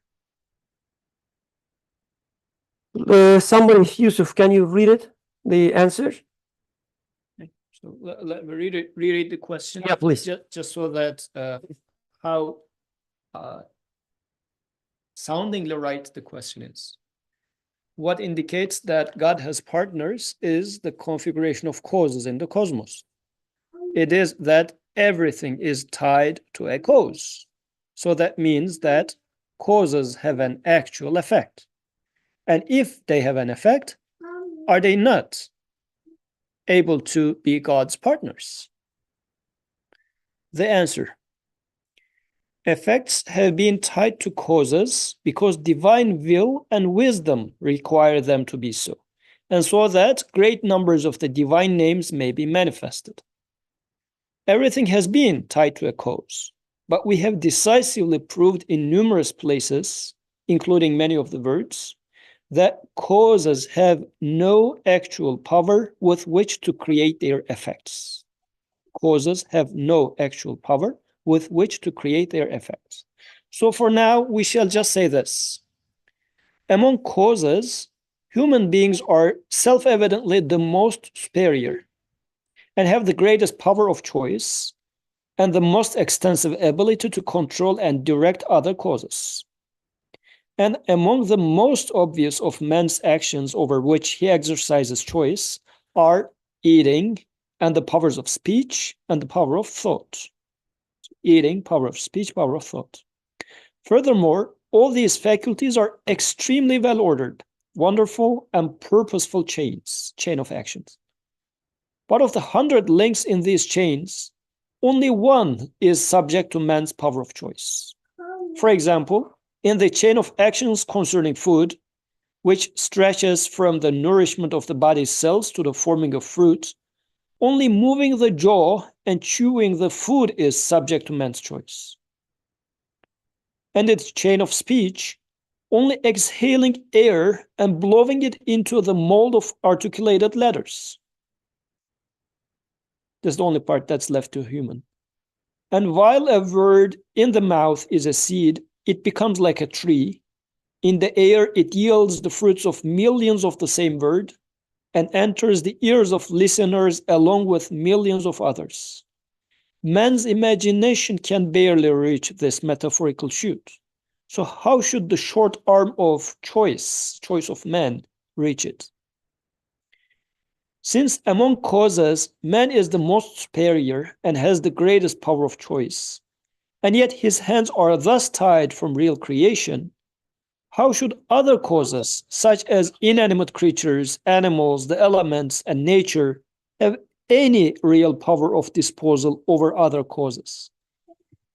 Speaker 1: Somebody, Yusuf, can you read it? The answer?
Speaker 6: So let me reread the question.
Speaker 1: Yeah, please.
Speaker 6: Just so that how soundingly right the question is. What indicates that God has partners is the configuration of causes in the cosmos. It is that everything is tied to a cause. So that means that causes have an actual effect. And if they have an effect, are they not able to be God's partners? The answer: effects have been tied to causes because divine will and wisdom require them to be so, and so that great numbers of the divine names may be manifested. Everything has been tied to a cause, but we have decisively proved in numerous places, including many of the words, that causes have no actual power with which to create their effects. Causes have no actual power with which to create their effects. So for now, we shall just say this. Among causes, human beings are self-evidently the most superior and have the greatest power of choice and the most extensive ability to control and direct other causes. And among the most obvious of man's actions over which he exercises choice are eating and the powers of speech and the power of thought. Eating, power of speech, power of thought. Furthermore, all these faculties are extremely well ordered, wonderful and purposeful chain of actions. But of the 100 links in these chains, only one is subject to man's power of choice. For example, in the chain of actions concerning food, which stretches from the nourishment of the body's cells to the forming of fruit, only moving the jaw and chewing the food is subject to man's choice. And its chain of speech, only exhaling air and blowing it into the mold of articulated letters. That's the only part that's left to human. And while a word in the mouth is a seed, it becomes like a tree. In the air, it yields the fruits of millions of the same word and enters the ears of listeners along with millions of others. Man's imagination can barely reach this metaphorical shoot. So how should the short arm of choice of man, reach it? Since among causes, man is the most superior and has the greatest power of choice, and yet his hands are thus tied from real creation, how should other causes, such as inanimate creatures, animals, the elements, and nature, have any real power of disposal over other causes?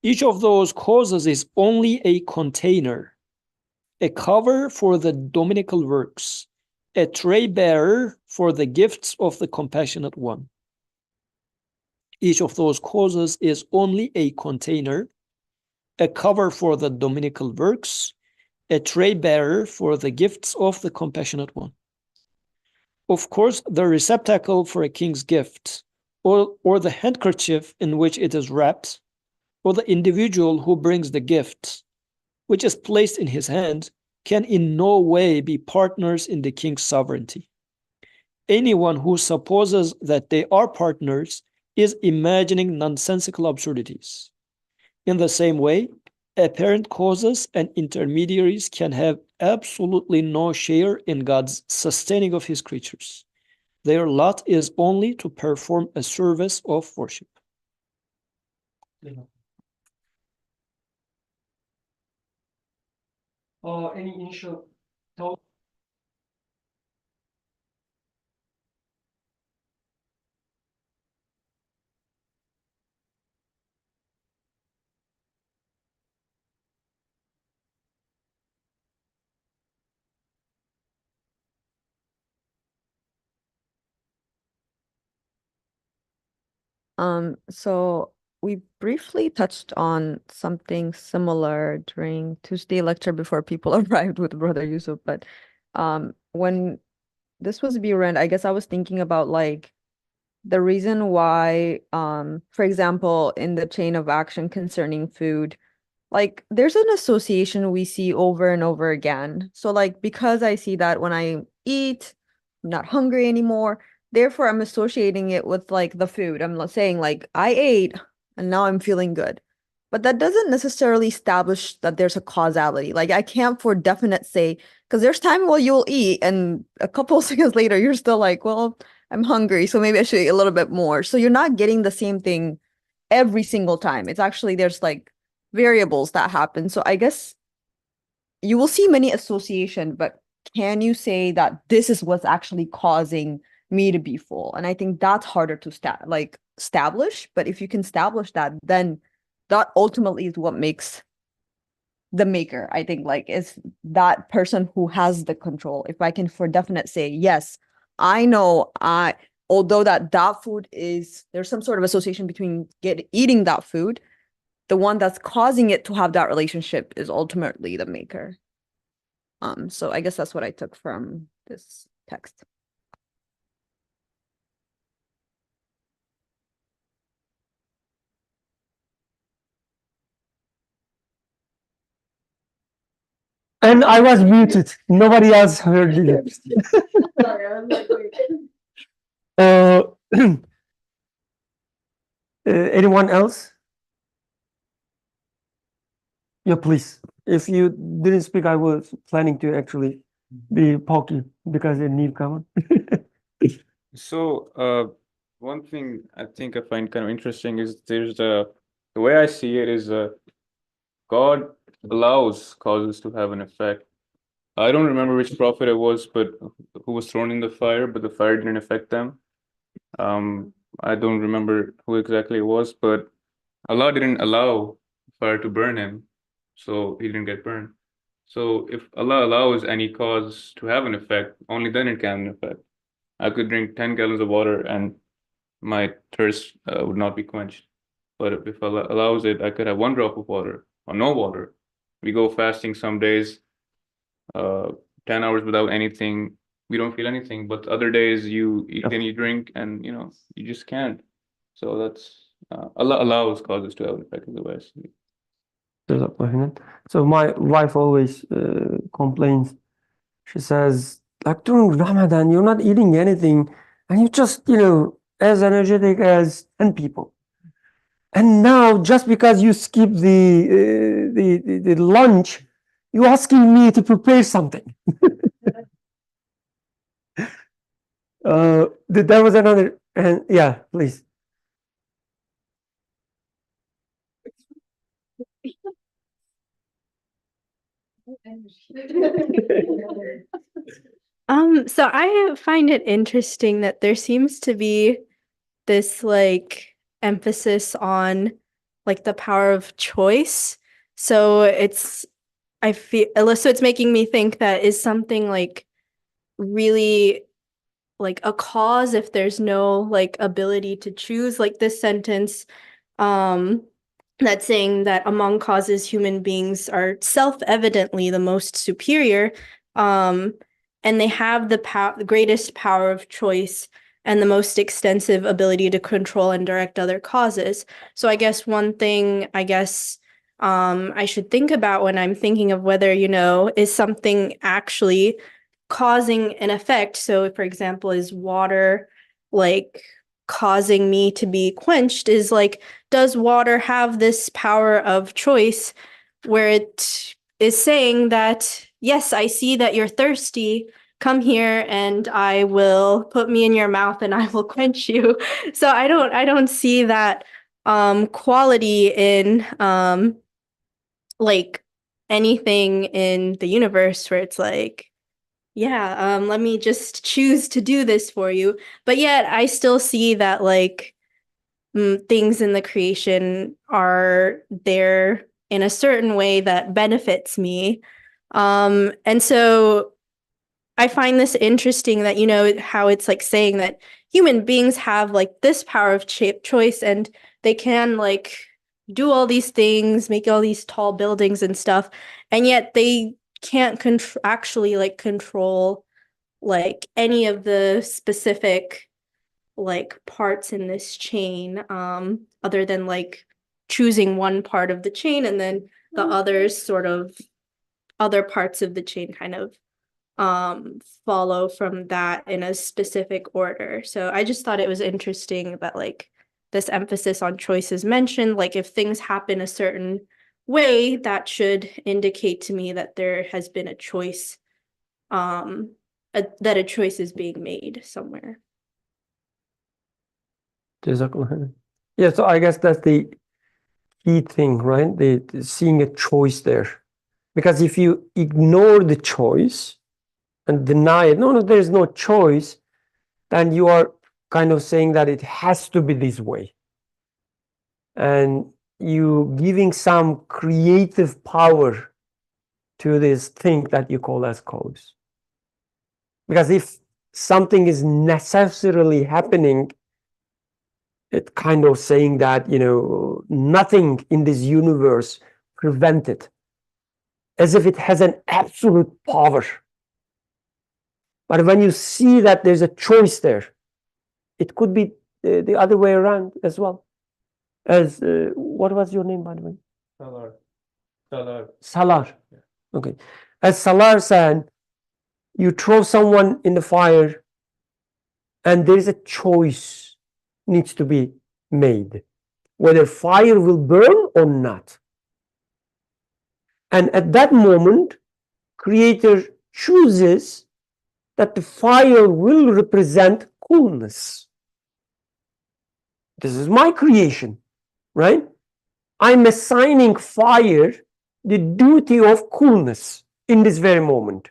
Speaker 6: Each of those causes is only a container, a cover for the dominical works, a tray bearer for the gifts of the compassionate one. Each of those causes is only a container, a cover for the dominical works, a tray bearer for the gifts of the compassionate one. Of course, the receptacle for a king's gift, or the handkerchief in which it is wrapped, or the individual who brings the gift, which is placed in his hand, can in no way be partners in the king's sovereignty. Anyone who supposes that they are partners is imagining nonsensical absurdities. In the same way, apparent causes and intermediaries can have absolutely no share in God's sustaining of his creatures. Their lot is only to perform a service of worship.
Speaker 1: Any initial thought?
Speaker 4: So we briefly touched on something similar during Tuesday lecture before people arrived with Brother Yusuf, but when this was being read, I guess I was thinking about like the reason why, for example, in the chain of action concerning food, like there's an association we see over and over again. So like because I see that when I eat, I'm not hungry anymore, therefore I'm associating it with like the food. I'm not saying like I ate and now I'm feeling good. But that doesn't necessarily establish that there's a causality. Like I can't for definite say, because there's time while you'll eat and a couple of seconds later you're still like, well, I'm hungry, so maybe I should eat a little bit more. So you're not getting the same thing every single time. It's actually there's like variables that happen. So I guess you will see many association, but can you say that this is what's actually causing me to be full? And I think that's harder to establish. But if you can establish that, then that ultimately is what makes the maker. I think like is that person who has the control. If I can for definite say, yes, I know although that food is there's some sort of association between eating that food, the one that's causing it to have that relationship is ultimately the maker. So I guess that's what I took from this text.
Speaker 1: And I was muted. Nobody else heard it. Anyone else? Yeah, please. If you didn't speak, I was planning to actually be pokey because a newcomer.
Speaker 7: So, one thing I think I find kind of interesting is there's the way I see it is God allows causes to have an effect. I don't remember which prophet it was, but who was thrown in the fire, but the fire didn't affect them. I don't remember who exactly it was, but Allah didn't allow fire to burn him, so he didn't get burned. So if Allah allows any cause to have an effect, only then it can have an effect. I could drink 10 gallons of water and my thirst would not be quenched. But if Allah allows it, I could have 1 drop of water or no water. We go fasting some days, 10 hours without anything, we don't feel anything. But other days you eat and you drink and you just can't. So that's Allah allows causes to have an effect of the West.
Speaker 1: So my wife always complains. She says, like during Ramadan, you're not eating anything, and you just, as energetic as 10 people. And now, just because you skip the lunch, you're asking me to prepare something. There was another, and yeah, please.
Speaker 8: So I find it interesting that there seems to be this like emphasis on like the power of choice. So it's making me think that is something like really like a cause if there's no like ability to choose, like this sentence that's saying that among causes human beings are self-evidently the most superior, and they have the greatest power of choice and the most extensive ability to control and direct other causes. So I guess one thing I should think about when I'm thinking of whether, is something actually causing an effect. So, for example, is water like causing me to be quenched is like, does water have this power of choice where it is saying that, yes, I see that you're thirsty, come here and I will put me in your mouth and I will quench you. So I don't see that quality in like anything in the universe where it's like, yeah, let me just choose to do this for you. But yet I still see that like things in the creation are there in a certain way that benefits me. And so I find this interesting that, you know, how it's like saying that human beings have like this power of choice and they can like do all these things, make all these tall buildings and stuff, and yet they can't actually like control like any of the specific like parts in this chain, other than like choosing one part of the chain and then the others sort of other parts of the chain kind of follow from that in a specific order. So I just thought it was interesting that like this emphasis on choice is mentioned. Like if things happen a certain way, that should indicate to me that there has been a choice, that a choice is being made somewhere.
Speaker 1: Yeah, so I guess that's the key thing, right? The seeing a choice there. Because if you ignore the choice and deny it, no, there's no choice, then you are kind of saying that it has to be this way. And you giving some creative power to this thing that you call as cause. Because if something is necessarily happening, it's kind of saying that, you know, nothing in this universe prevents it, as if it has an absolute power. But when you see that there's a choice there, it could be the other way around as well. As what was your name, by the way? Salar.
Speaker 2: Yeah.
Speaker 1: Okay. As Salar said, you throw someone in the fire and there is a choice needs to be made, whether fire will burn or not. And at that moment, Creator chooses that the fire will represent coolness. This is my creation, right? I'm assigning fire the duty of coolness in this very moment.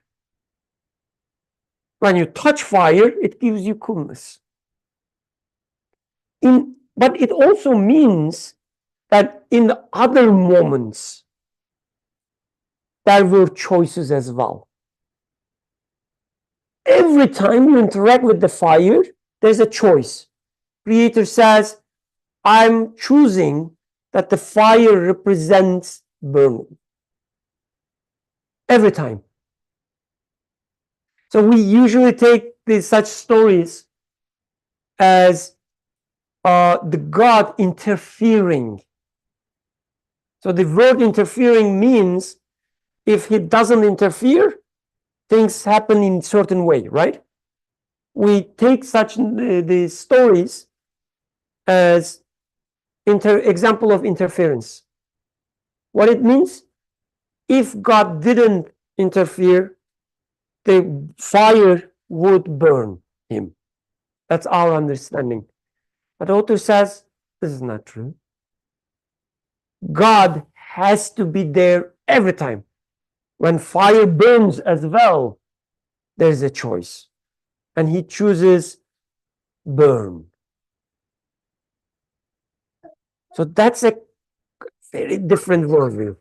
Speaker 1: When you touch fire, it gives you coolness. But it also means that in the other moments, there were choices as well. Every time you interact with the fire, there's a choice. Creator says, I'm choosing that the fire represents burning. Every time. So we usually take such stories as the God interfering. So the word interfering means if he doesn't interfere, things happen in a certain way, right? We take such the stories as example of interference. What it means, if God didn't interfere, the fire would burn him. That's our understanding. But the author says this is not true. God has to be there every time. When fire burns as well, there's a choice. And he chooses burn. So that's a very different worldview.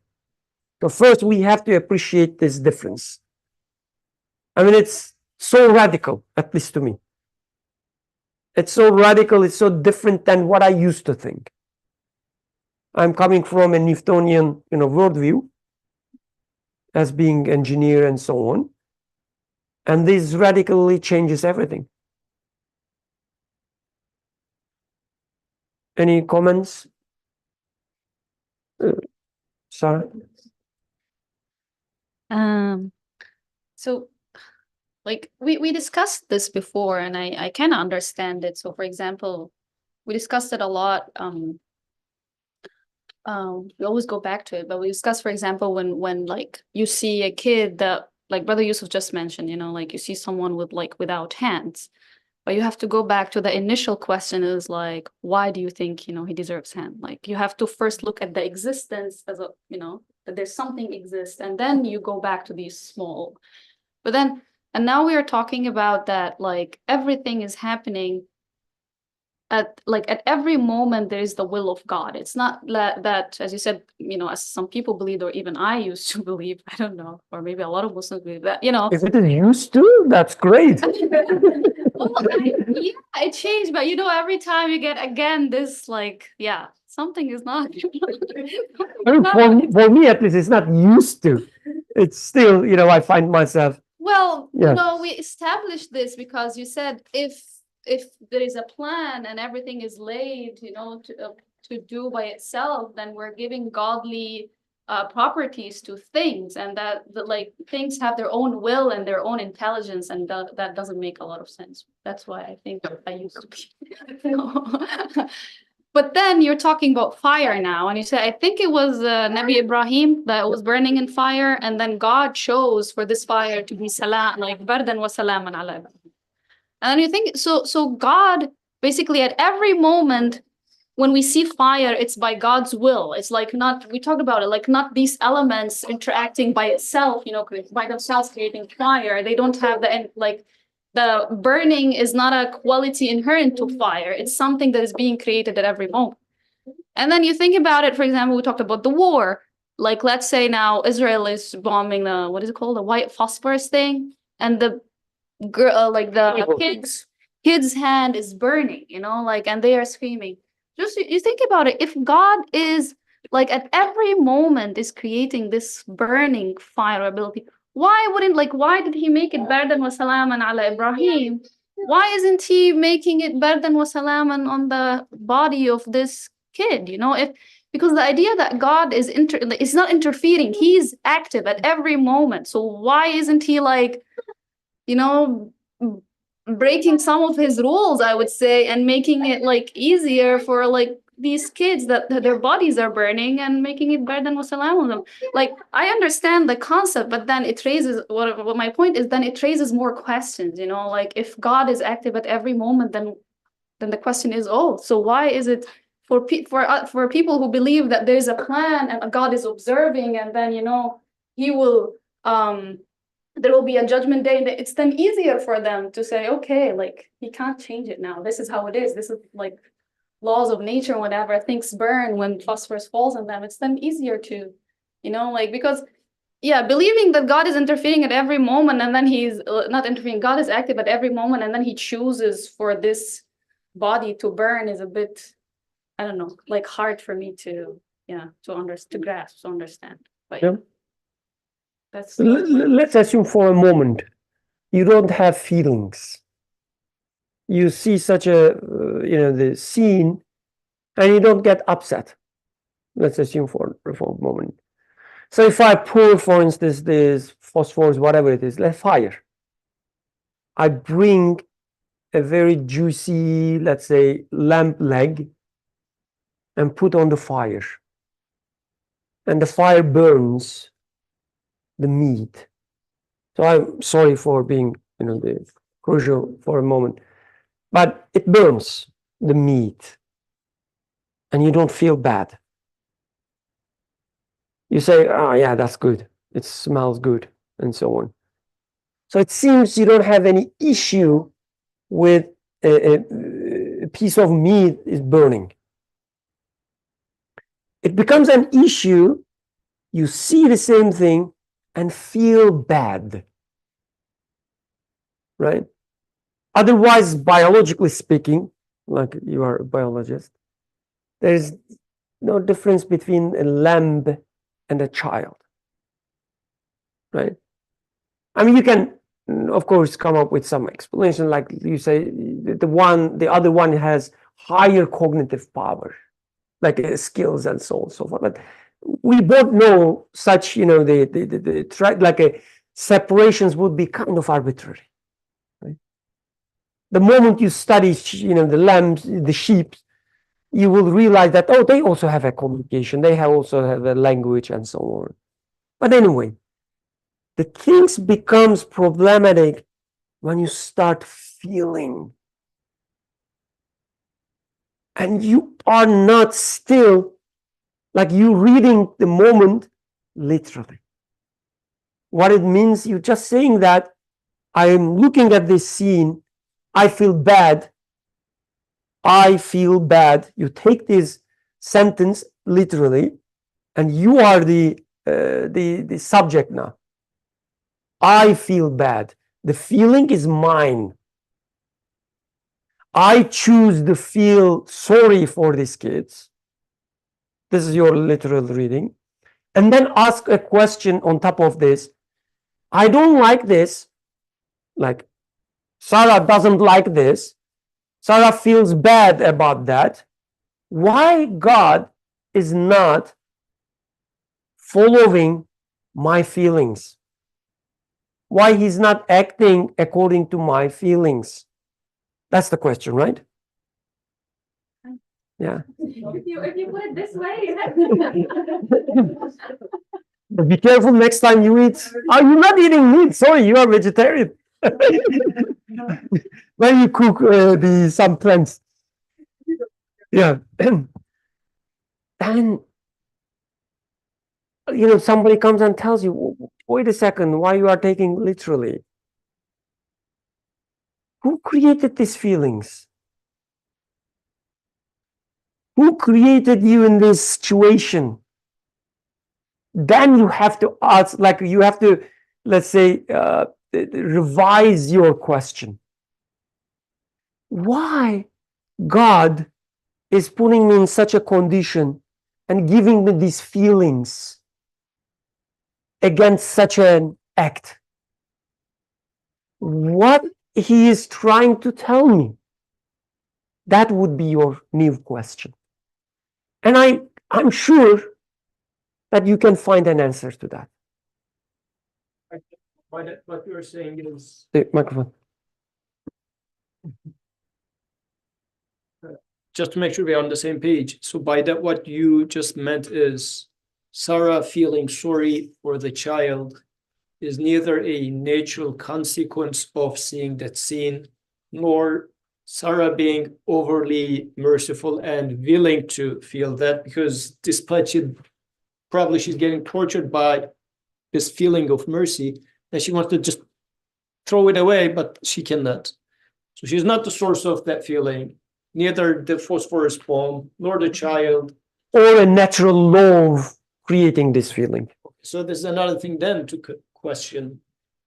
Speaker 1: So first we have to appreciate this difference. I mean, it's so radical, at least to me. It's so radical, it's so different than what I used to think. I'm coming from a Newtonian, worldview as being engineer and so on. And this radically changes everything. Any comments? Sarah?
Speaker 3: So like we discussed this before and I kind of understand it. So for example, we discussed it a lot. We always go back to it, but we discussed, for example, when like you see a kid that, like Brother Yusuf just mentioned, you know, like you see someone with like without hands, but you have to go back to the initial question is like, why do you think, you know, he deserves hand? Like you have to first look at the existence as a, you know, that there's something exists, and then you go back to these small. But then, and now we are talking about that, like everything is happening at every moment there is the will of God. It's not that, as you said, you know, as some people believe, or even I used to believe, I don't know, or maybe a lot of Muslims believe that, you know.
Speaker 1: If it is used to, that's great.
Speaker 3: Well, yeah, it changed, but you know, every time you get again this, like, yeah, something is not.
Speaker 1: I mean, for me at least, it's not used to. It's still, you know, I find myself.
Speaker 3: Well,
Speaker 1: Yeah.
Speaker 3: no, we established this because you said if there is a plan and everything is laid, you know, to do by itself, then we're giving godly properties to things, and that like things have their own will and their own intelligence, and that doesn't make a lot of sense. That's why I think I used to be. But then you're talking about fire now, and you said, I think it was Nabi Ibrahim that was burning in fire, and then God chose for this fire to be salam, like bardan wa salaman ala Ibrahim. And then you think, so God, basically at every moment, when we see fire, it's by God's will. It's like not, we talked about it, like not these elements interacting by itself, you know, by themselves creating fire. They don't have like, the burning is not a quality inherent to fire. It's something that is being created at every moment. And then you think about it, for example, we talked about the war. Like, let's say now Israel is bombing the, what is it called? The white phosphorus thing. And the girl, like the kid's hand is burning, you know, like, and they are screaming. Just you think about it. If God is like at every moment is creating this burning fire ability, why did he make it bardan wa salaman ala Ibrahim? Why isn't he making it bardan wa salaman on the body of this kid? You know, because the idea that God is not interfering, he's active at every moment. So why isn't he like, you know, breaking some of his rules, I would say, and making it like easier for like these kids that their bodies are burning, and making it bardan wa salam on them. Like, I understand the concept, but then it raises what my point is, then it raises more questions, you know, like if God is active at every moment, then the question is, oh, so why is it for people who believe that there's a plan and God is observing, and then, you know, he will there will be a judgment day, it's then easier for them to say, okay, like he can't change it now. This is how it is. This is like laws of nature, whatever. Things burn when phosphorus falls on them. It's then easier to, you know, like, because, yeah, believing that God is interfering at every moment, and then he's not interfering, God is active at every moment, and then he chooses for this body to burn is a bit, I don't know, like hard for me to, yeah, to grasp, to understand. But
Speaker 1: Yeah.
Speaker 3: that's
Speaker 1: Let's assume for a moment you don't have feelings. You see such a, you know, the scene, and you don't get upset. Let's assume for a moment. So if I pour, for instance, this phosphorus, whatever it is, let's fire. I bring a very juicy, let's say, lamb leg and put on the fire. And the fire burns the meat. So I'm sorry for being, you know, the crucial for a moment, but it burns the meat and you don't feel bad. You say, oh yeah, that's good. It smells good and so on. So it seems you don't have any issue with a piece of meat is burning. It becomes an issue. You see the same thing and feel bad, right? Otherwise, biologically speaking, like you are a biologist, there's no difference between a lamb and a child, right? I mean, you can, of course, come up with some explanation, like you say, the other one has higher cognitive power, like skills and so on and so forth. But we both know such, you know, like separations would be kind of arbitrary. Right? The moment you study, you know, the lambs, the sheep, you will realize that, oh, they also have a communication, they also have a language and so on. But anyway, the things becomes problematic when you start feeling and you are not still, like you reading the moment literally. What it means, you're just saying that I am looking at this scene, I feel bad. I feel bad. You take this sentence literally, and you are the subject now. I feel bad. The feeling is mine. I choose to feel sorry for these kids. This is your literal reading. And then ask a question on top of this. I don't like this. Like, Sarah doesn't like this. Sarah feels bad about that. Why God is not following my feelings? Why he's not acting according to my feelings? That's the question, right? Yeah.
Speaker 5: If you put it this way.
Speaker 1: Be careful next time you eat. Oh, you're not eating meat. Sorry, you are vegetarian. When you cook some plants. Yeah. And somebody comes and tells you, wait a second, why you are taking literally? Who created these feelings? Who created you in this situation? Then you have to ask, like you have to, let's say, revise your question. Why God is putting me in such a condition and giving me these feelings against such an act? What he is trying to tell me? That would be your new question. And I'm sure that you can find an answer to that.
Speaker 6: What you're saying is,
Speaker 1: The microphone.
Speaker 6: just to make sure we're on the same page. So by that, what you just meant is Sarah feeling sorry for the child is neither a natural consequence of seeing that scene, nor Sarah being overly merciful and willing to feel that, because despite she's getting tortured by this feeling of mercy, and she wants to just throw it away, but she cannot. So she's not the source of that feeling, neither the phosphorus bomb, nor the child.
Speaker 1: Or a natural law of creating this feeling.
Speaker 6: So there's another thing then to question.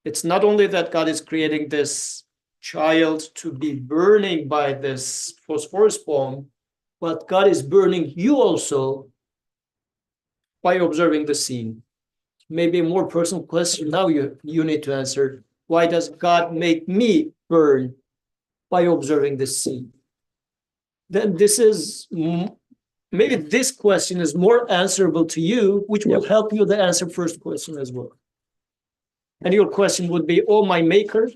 Speaker 6: It's not only that God is creating this child to be burning by this phosphorus bomb, but God is burning you also by observing the scene. Maybe a more personal question now you need to answer. Why does God make me burn by observing this scene? Then this is, maybe this question is more answerable to you, which will help you to answer first question as well. And your question would be, oh, my maker,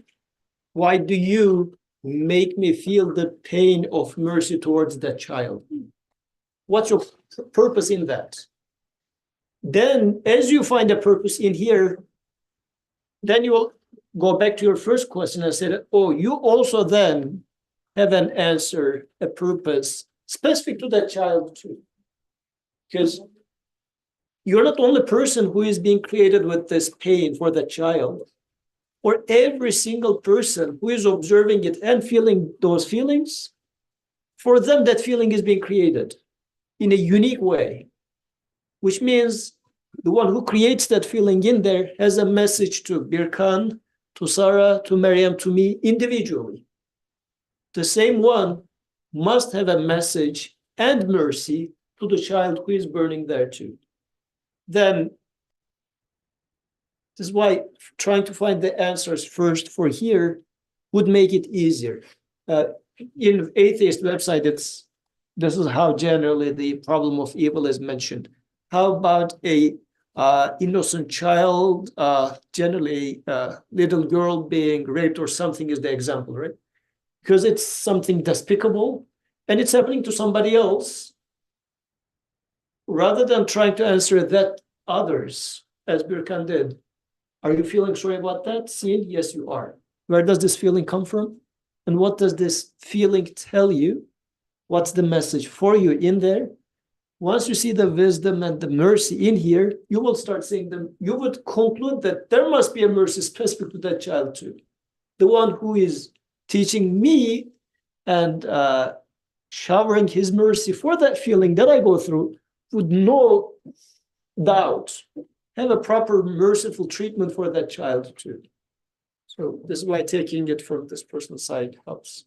Speaker 6: why do you make me feel the pain of mercy towards that child? What's your purpose in that? Then, as you find a purpose in here, then you will go back to your first question and say, oh, you also then have an answer, a purpose specific to that child too. Because you're not the only person who is being created with this pain for that child, or every single person who is observing it and feeling those feelings, for them, that feeling is being created in a unique way, which means the one who creates that feeling in there has a message to Birkan, to Sarah, to Maryam, to me individually. The same one must have a message and mercy to the child who is burning there too. Then this is why trying to find the answers first for here would make it easier. In atheist website, this is how generally the problem of evil is mentioned. How about a innocent child, generally little girl being raped or something is the example, right? Because it's something despicable and it's happening to somebody else, rather than trying to answer that others, as Birkan did, are you feeling sorry about that scene? Yes, you are. Where does this feeling come from? And what does this feeling tell you? What's the message for you in there? Once you see the wisdom and the mercy in here, you will start seeing them. You would conclude that there must be a mercy specific to that child too. The one who is teaching me and showering his mercy for that feeling that I go through would no doubt have a proper merciful treatment for that child too. So this is why taking it from this person's side helps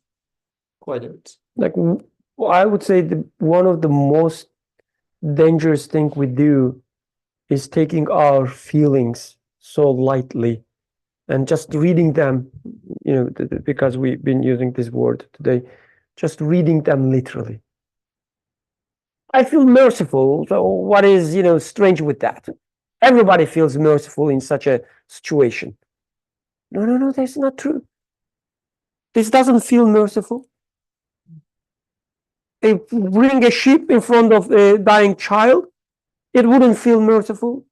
Speaker 6: quite a bit.
Speaker 1: Like, I would say one of the most dangerous thing we do is taking our feelings so lightly and just reading them, because we've been using this word today, just reading them literally. I feel merciful, so what is, strange with that? Everybody feels merciful in such a situation. No, that's not true. This doesn't feel merciful. If bring a sheep in front of a dying child, it wouldn't feel merciful.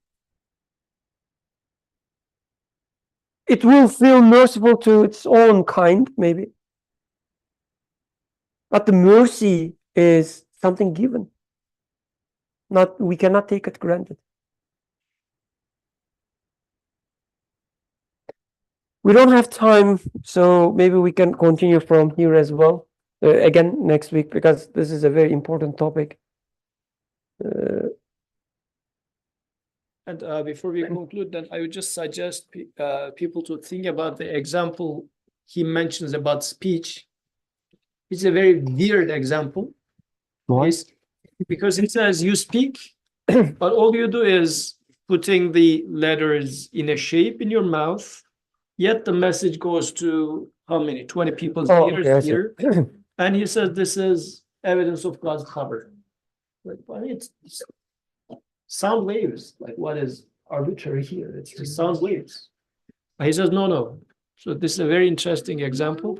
Speaker 1: It will feel merciful to its own kind, maybe. But the mercy is something given. We cannot take it granted. We don't have time, so maybe we can continue from here as well, again next week, because this is a very important topic.
Speaker 6: And before we conclude, then I would just suggest people to think about the example he mentions about speech. It's a very weird example.
Speaker 1: Why?
Speaker 6: Because it says you speak, but all you do is putting the letters in a shape in your mouth, yet the message goes to how many? 20 people's ears
Speaker 1: okay, I see.
Speaker 6: here. And he says this is evidence of God's power. Like, well, it's sound waves. Like, what is arbitrary here? It's just sound waves. But he says, no. So this is a very interesting example.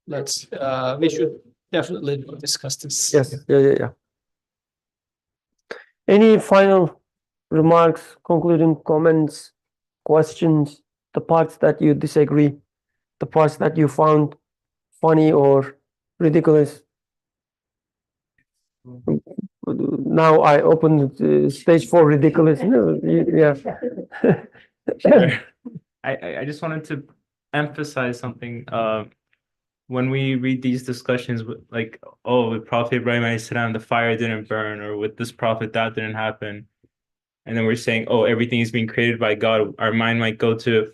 Speaker 6: We should definitely discuss this.
Speaker 1: Yes, yeah. Any final remarks, concluding comments, questions, the parts that you disagree, the parts that you found funny or ridiculous? Now I open the stage for ridiculous. No, yeah.
Speaker 2: I just wanted to emphasize something. When we read these discussions, like, with Prophet Ibrahim alayhi salam, the fire didn't burn, or with this prophet that didn't happen, and then we're saying, everything is being created by God, our mind might go to,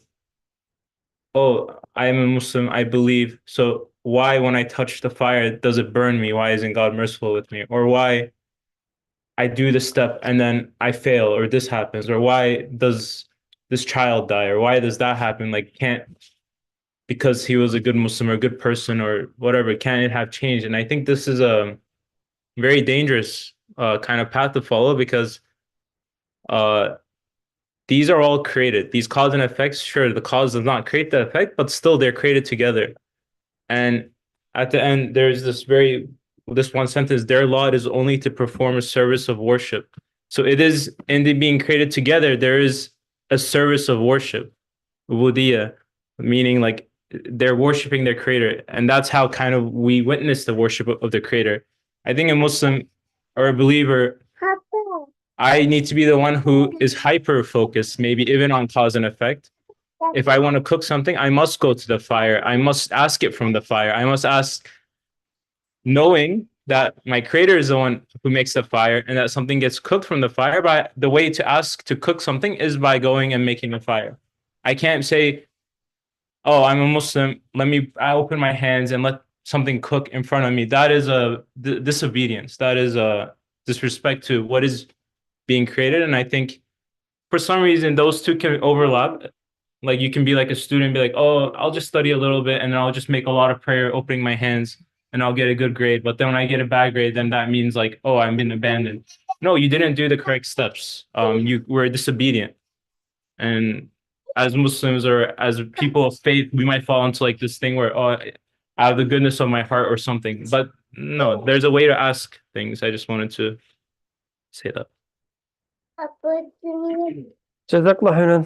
Speaker 2: I am a Muslim, I believe, so why when I touch the fire does it burn me? Why isn't God merciful with me? Or why I do this step and then I fail, or this happens, or why does this child die, or why does that happen? Like, because he was a good Muslim or a good person or whatever, can it have changed? And I think this is a very dangerous kind of path to follow, because these are all created. These cause and effects, sure, the cause does not create the effect, but still they're created together. And at the end, there's this one sentence, their lot is only to perform a service of worship. So it is, in the being created together, there is a service of worship, ubudiyya, meaning like they're worshiping their creator. And that's how kind of we witness the worship of the creator. I think a Muslim or a believer, I need to be the one who is hyper focused, maybe even on cause and effect. If I want to cook something, I must go to the fire. I must ask it from the fire. I must ask, knowing that my creator is the one who makes the fire, and that something gets cooked from the fire. But the way to ask to cook something is by going and making a fire. I can't say, I'm a Muslim, I open my hands and let something cook in front of me. That is a disobedience. That is a disrespect to what is being created. And I think for some reason those two can overlap. Like, you can be like a student, be like, I'll just study a little bit and then I'll just make a lot of prayer, opening my hands, and I'll get a good grade. But then when I get a bad grade, then that means like, I'm being abandoned. No, you didn't do the correct steps. You were disobedient. And as Muslims or as people of faith, we might fall into like this thing where, out of the goodness of my heart or something. But No, there's a way to ask things. I just wanted to say that.
Speaker 1: جزاك الله خيرا.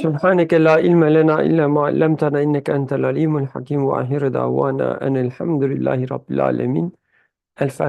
Speaker 1: سبحانك لا علم لنا إلا ما علمتنا إنك أنت العليم الحكيم وآخر دعوانا أن الحمد لله رب العالمين. الفاتحة.